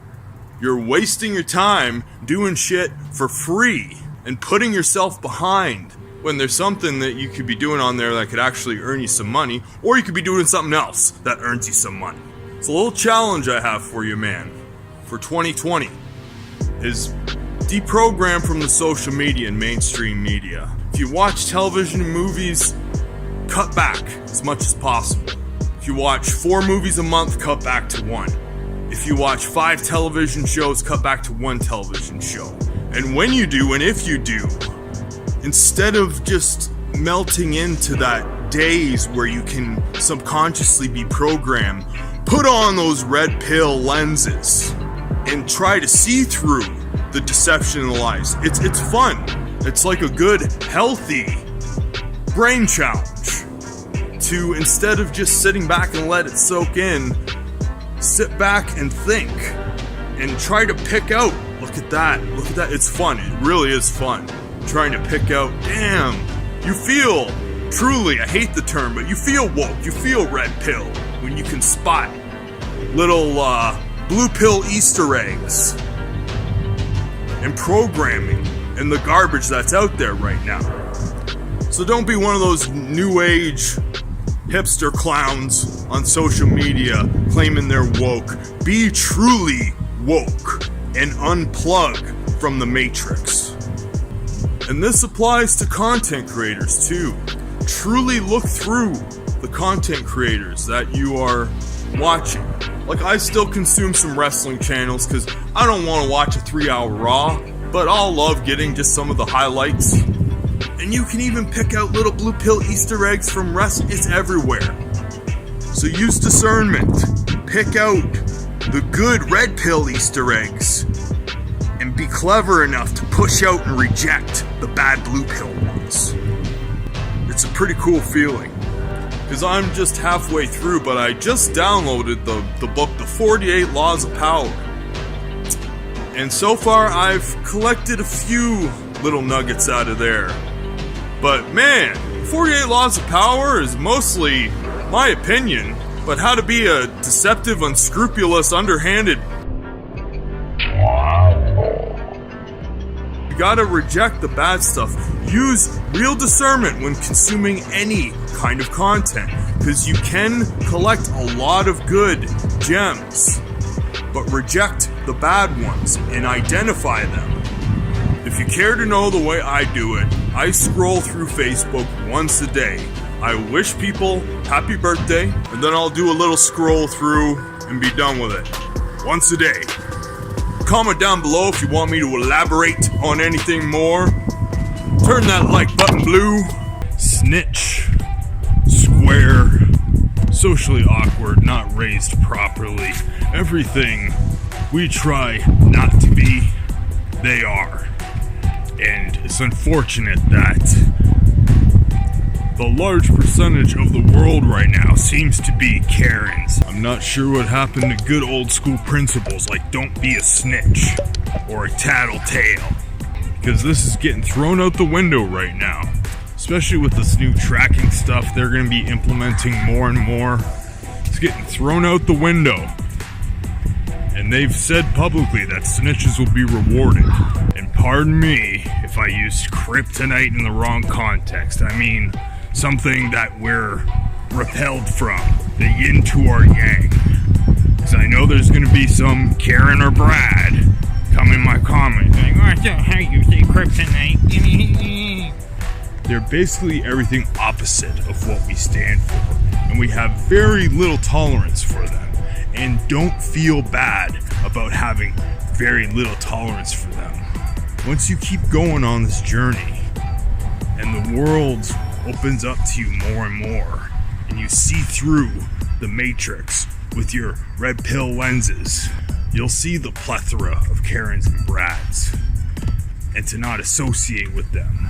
You're wasting your time doing shit for free and putting yourself behind when there's something that you could be doing on there that could actually earn you some money, or you could be doing something else that earns you some money. It's a little challenge I have for you, man, for 2020, is deprogram from the social media and mainstream media. If you watch television and movies, cut back as much as possible. If you watch 4 movies a month, cut back to 1. If you watch 5 television shows, cut back to 1 television show. And when you do, and if you do, instead of just melting into that daze where you can subconsciously be programmed, put on those red pill lenses and try to see through the deception and the lies. It's fun. It's like a good, healthy brain challenge to, instead of just sitting back and let it soak in, sit back and think and try to pick out, look at that, it's fun, it really is fun. Trying to pick out, damn, you feel, truly, I hate the term, but you feel woke, you feel red pill, when you can spot little blue pill Easter eggs and programming and the garbage that's out there right now. So don't be one of those new age hipster clowns on social media claiming they're woke. Be truly woke and unplug from the matrix. And this applies to content creators too. Truly look through the content creators that you are watching. Like, I still consume some wrestling channels because I don't want to watch a 3-hour Raw, but I'll love getting just some of the highlights. And you can even pick out little blue pill Easter eggs from wrestling. It's everywhere. So use discernment. Pick out the good red pill Easter eggs and be clever enough to push out and reject the bad blue pill ones. It's a pretty cool feeling. because I'm just halfway through, but I just downloaded the book, The 48 Laws of Power. And so far, I've collected a few little nuggets out of there. But man, 48 Laws of Power is mostly my opinion, but how to be a deceptive, unscrupulous, underhanded. You gotta reject the bad stuff. Use real discernment when consuming any kind of content, because you can collect a lot of good gems, but reject the bad ones and identify them. If you care to know the way I do it, I scroll through Facebook once a day. I wish people happy birthday, and then I'll do a little scroll through and be done with it. Once a day. Comment down below if you want me to elaborate on anything more. Turn that like button blue. Snitch. Square. Socially awkward, not raised properly. Everything we try not to be, they are. And it's unfortunate that the large percentage of the world right now seems to be Karens. I'm not sure what happened to good old school principles like don't be a snitch or a tattletale, because this is getting thrown out the window right now. Especially with this new tracking stuff they're going to be implementing more and more. It's getting thrown out the window. And they've said publicly that snitches will be rewarded. And pardon me if I used kryptonite in the wrong context. I mean something that we're repelled from. The yin to our yang. Because I know there's going to be some Karen or Brad come in my comment like, oh, that's not how you say kryptonite. They're basically everything opposite of what we stand for. And we have very little tolerance for them. And don't feel bad about having very little tolerance for them. Once you keep going on this journey, and the world opens up to you more and more, and you see through the matrix with your red pill lenses, you'll see the plethora of Karens and Brads, and to not associate with them.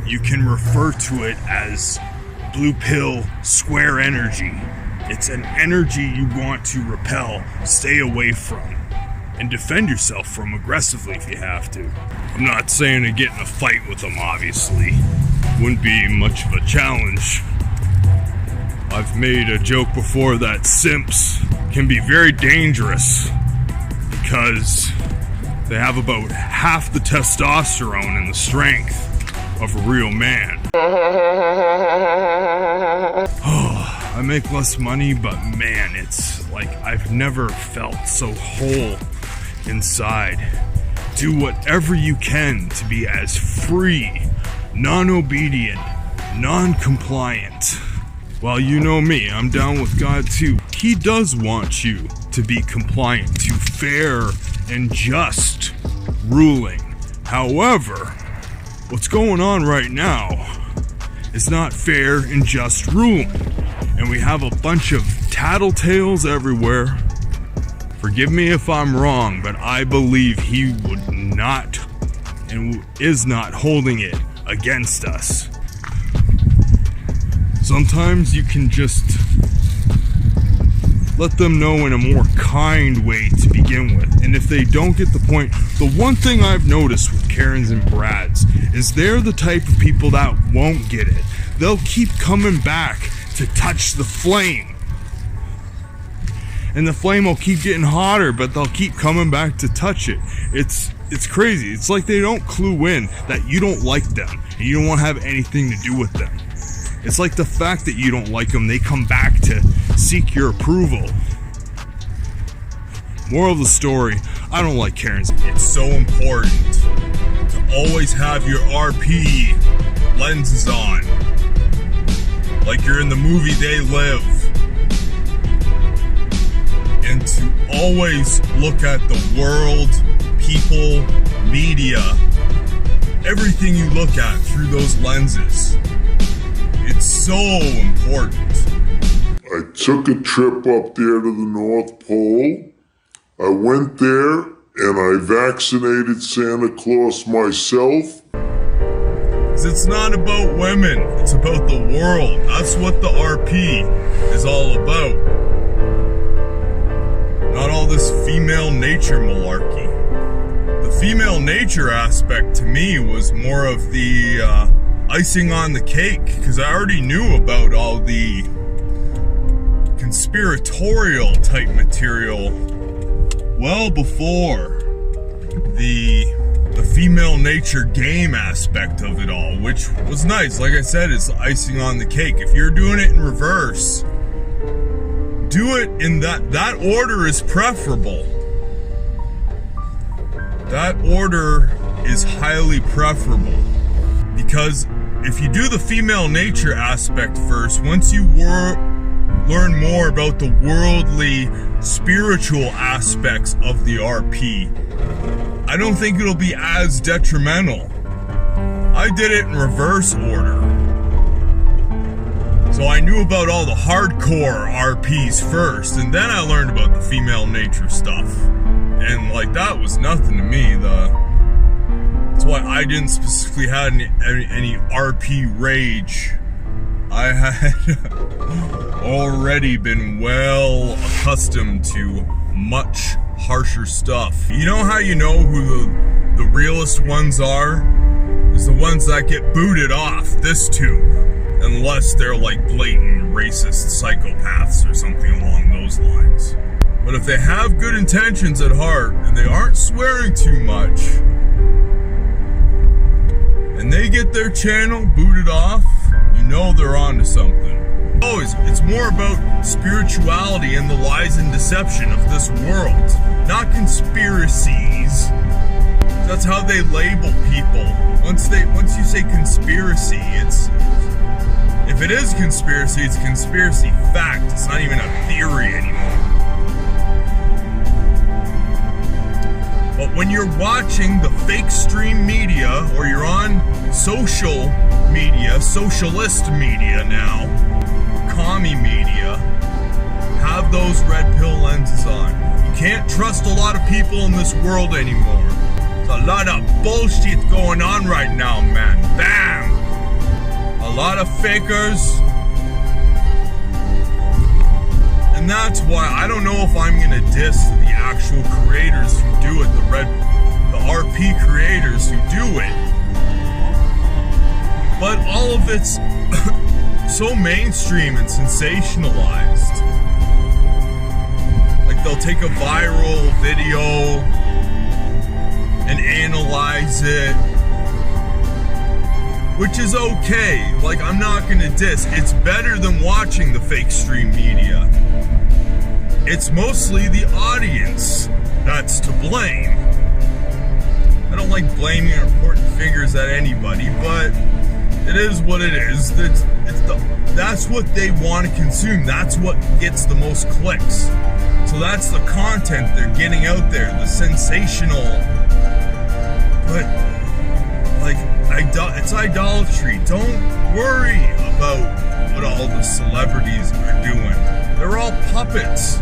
You can refer to it as blue pill square energy. It's an energy you want to repel, stay away from, and defend yourself from aggressively if you have to. I'm not saying to get in a fight with them, obviously. Wouldn't be much of a challenge. I've made a joke before that simps can be very dangerous because they have about half the testosterone and the strength of a real man. I make less money, but man, it's like I've never felt so whole inside. Do whatever you can to be as free, non-obedient, non-compliant. Well, you know me, I'm down with God too. He does want you to be compliant to fair and just ruling. However, what's going on right now is not fair and just ruling. And we have a bunch of tattletales everywhere. Forgive me if I'm wrong, but I believe he would not and is not holding it against us. Sometimes you can just let them know in a more kind way to begin with. And if they don't get the point, the one thing I've noticed with Karens and Brads is they're the type of people that won't get it. They'll keep coming back to touch the flame. And the flame will keep getting hotter, but they'll keep coming back to touch it. It's crazy. It's like they don't clue in that you don't like them and you don't want to have anything to do with them. It's like the fact that you don't like them, they come back to seek your approval. Moral of the story, I don't like Karens. It's so important to always have your RP lenses on. Like you're in the movie They Live. And to always look at the world, people, media, everything you look at through those lenses. It's so important. I took a trip up there to the North Pole. I went there and I vaccinated Santa Claus myself. 'Cause it's not about women, it's about the world. That's what the RP is all about. Not all this female nature malarkey. The female nature aspect to me was more of the icing on the cake, because I already knew about all the conspiratorial type material well before the female nature game aspect of it all, which was nice. Like I said, it's icing on the cake. If you're doing it in reverse, do it in that order is preferable. That order is highly preferable, because if you do the female nature aspect first, once you learn more about the worldly, spiritual aspects of the RP, I don't think it'll be as detrimental. I did it in reverse order. So I knew about all the hardcore RPs first, and then I learned about the female nature stuff. And like, that was nothing to me. That's why I didn't specifically have any RP rage. I had already been well accustomed to much harsher stuff. You know how you know who the realest ones are? Is the ones that get booted off this tube. Unless they're like blatant racist psychopaths or something along those lines. But if they have good intentions at heart and they aren't swearing too much, and they get their channel booted off, you know they're onto something. Always, it's more about spirituality and the lies and deception of this world, not conspiracies. That's how they label people. Once you say conspiracy, if it is conspiracy, it's conspiracy fact. It's not even a theory anymore. But when you're watching the fake stream media, or you're on social media, socialist media now, commie media, have those red pill lenses on. You can't trust a lot of people in this world anymore. There's a lot of bullshit going on right now, man. Bam! A lot of fakers. And that's why I don't know if I'm gonna diss the actual creators who do it, the RP creators who do it. But all of it's so mainstream and sensationalized. Like, they'll take a viral video and analyze it, which is okay. Like, I'm not gonna diss. It's better than watching the fake stream media. It's mostly the audience that's to blame. I don't like blaming or pointing fingers at anybody, but it is what it is. That's what they want to consume. That's what gets the most clicks. So that's the content they're getting out there, the sensational. But, like, it's idolatry. Don't worry about what all the celebrities are doing. They're all puppets.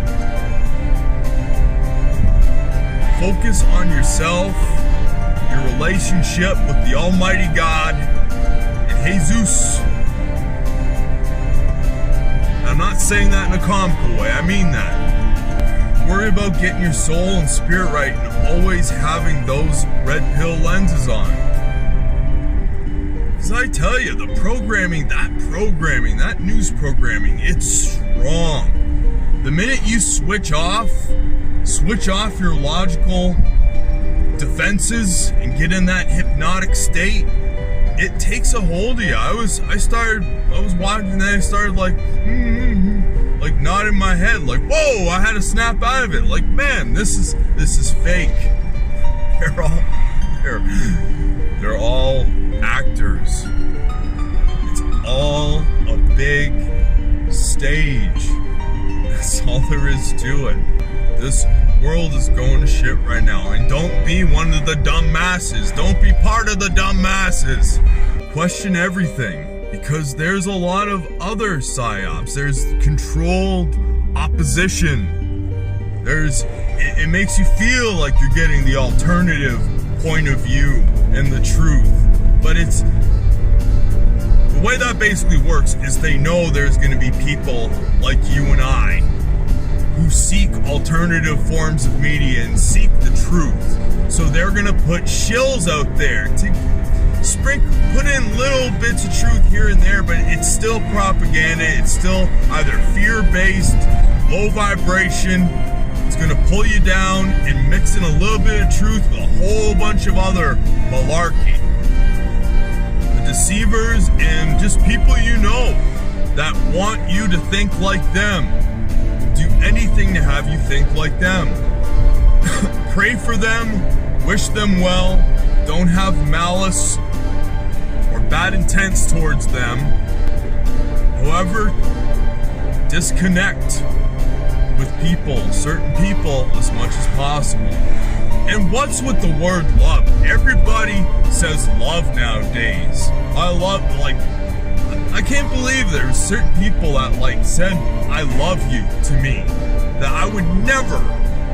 Focus on yourself, your relationship with the Almighty God, and Jesus. I'm not saying that in a comical way, I mean that. Worry about getting your soul and spirit right and always having those red pill lenses on. Because I tell you, that news programming, it's strong. The minute you switch off your logical defenses and get in that hypnotic state, it takes a hold of you. I was watching and then I started like nodding my head, like, whoa, I had to snap out of it. Like, man, this is fake. They're all actors. It's all a big stage. That's all there is to it. This world is going to shit right now. And don't be one of the dumb masses. Don't be part of the dumb masses. Question everything. Because there's a lot of other psyops. There's controlled opposition. It makes you feel like you're getting the alternative point of view and the truth. But the way that basically works is they know there's going to be people like you and I who seek alternative forms of media and seek the truth. So they're going to put shills out there to put in little bits of truth here and there, but it's still propaganda. It's still either fear-based, low vibration. It's going to pull you down and mix in a little bit of truth with a whole bunch of other malarkey. The deceivers and just people you know that want you to think like them do anything to have you think like them. Pray for them, wish them well, don't have malice or bad intents towards them. However, disconnect with people, certain people, as much as possible. And what's with the word love? Everybody says love nowadays. I can't believe there's certain people that said I love you to me that I would never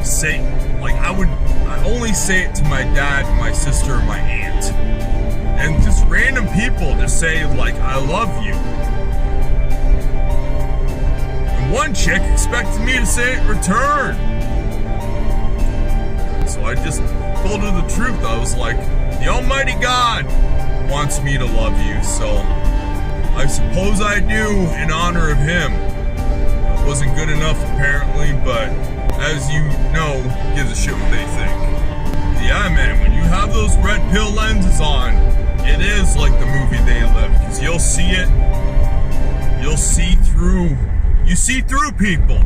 say. I only say it to my dad, my sister, or my aunt. And just random people just say I love you. And one chick expected me to say it in return. So I just told her the truth. I was like, the Almighty God wants me to love you, so I suppose I do in honor of Him. It wasn't good enough apparently, but as you know, who gives a shit what they think. Yeah, man, when you have those red pill lenses on, it is like the movie They Live, because you'll see it, you see through people.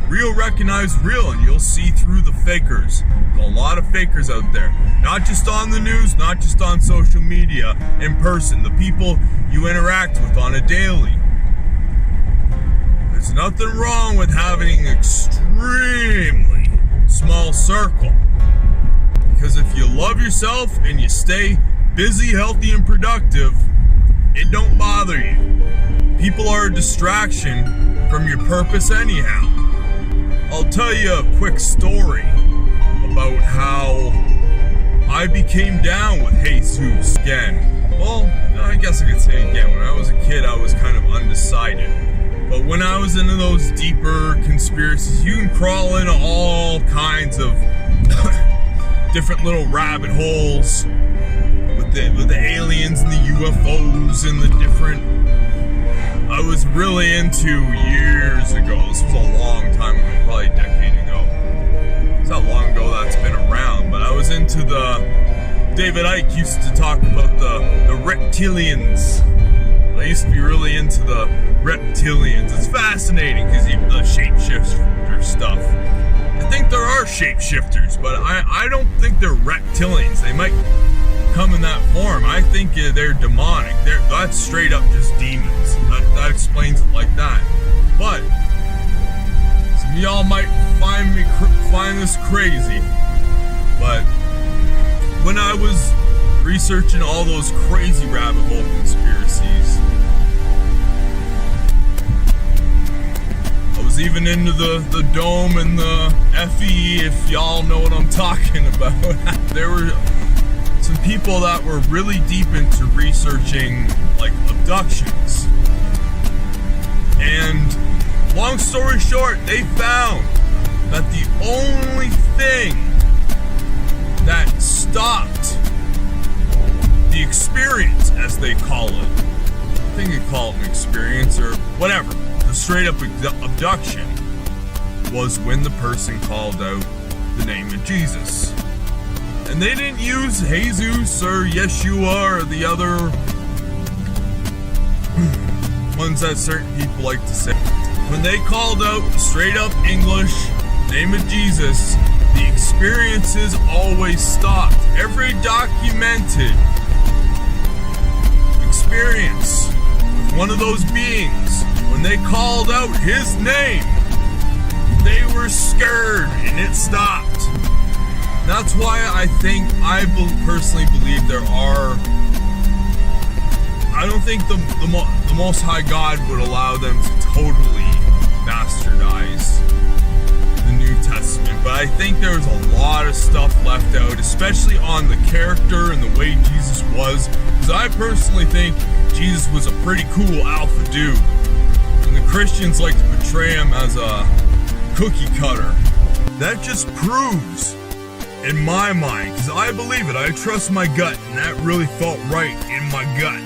Real recognize real, and you'll see through the fakers. There's a lot of fakers out there. Not just on the news, not just on social media, in person, the people you interact with on a daily. There's nothing wrong with having an extremely small circle. Because if you love yourself and you stay busy, healthy, and productive, it don't bother you. People are a distraction from your purpose anyhow. I'll tell you a quick story about how I became down with Jesus again. Well, I guess I could say again. When I was a kid, I was kind of undecided. But when I was into those deeper conspiracies, you can crawl into all kinds of different little rabbit holes with the aliens and the UFOs and the different. I was really into years ago. This was a long time ago, probably a decade ago. It's not long ago that's been around, but I was into David Icke used to talk about the reptilians. I used to be really into the reptilians. It's fascinating because the shapeshifter stuff. I think there are shapeshifters, but I don't think they're reptilians. They might come in that form. I think they're demonic. That's straight up just demons. That explains it like that. But some of y'all might find this crazy. But when I was researching all those crazy rabbit hole conspiracies, I was even into the dome and the FE, if y'all know what I'm talking about. There were some people that were really deep into researching abductions. And long story short, they found that the only thing that stopped the experience, as they call it, I think they call it an experience or whatever, the straight up abduction, was when the person called out the name of Jesus. And they didn't use Jesus or Yeshua or the other ones that certain people like to say. When they called out straight up English, name of Jesus, the experiences always stopped. Every documented experience with one of those beings, when they called out his name, they were scared and it stopped. That's why I personally believe there are. I don't think the Most High God would allow them to totally bastardize the New Testament, but I think there's a lot of stuff left out, especially on the character and the way Jesus was. Because Because I personally think Jesus was a pretty cool alpha dude. And the Christians like to portray him as a cookie cutter. That just proves, in my mind, because I believe it, I trust my gut, and that really felt right in my gut,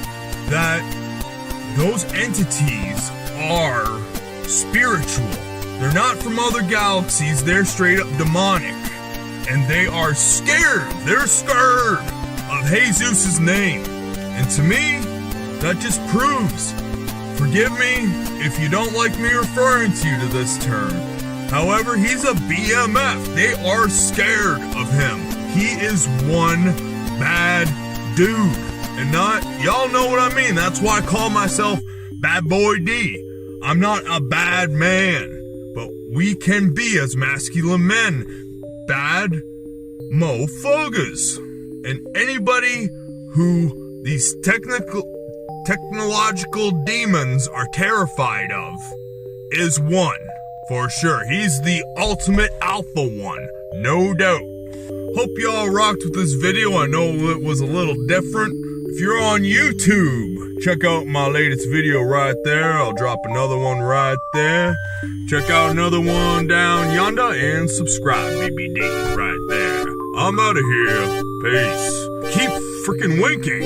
that those entities are spiritual. They're not from other galaxies, they're straight up demonic. And they are scared, they're scared of Jesus' name. And to me, that just proves, forgive me if you don't like me referring to you to this term. However, he's a BMF. They are scared of him. He is one bad dude. And not, y'all know what I mean. That's why I call myself Bad Boy D. I'm not a bad man. But we can be, as masculine men, bad mofogas. And anybody who these technological demons are terrified of is one. For sure. He's the ultimate alpha one. No doubt. Hope y'all rocked with this video. I know it was a little different. If you're on YouTube, check out my latest video right there. I'll drop another one right there. Check out another one down yonder and subscribe, BBD, right there. I'm out of here. Peace. Keep freaking winking.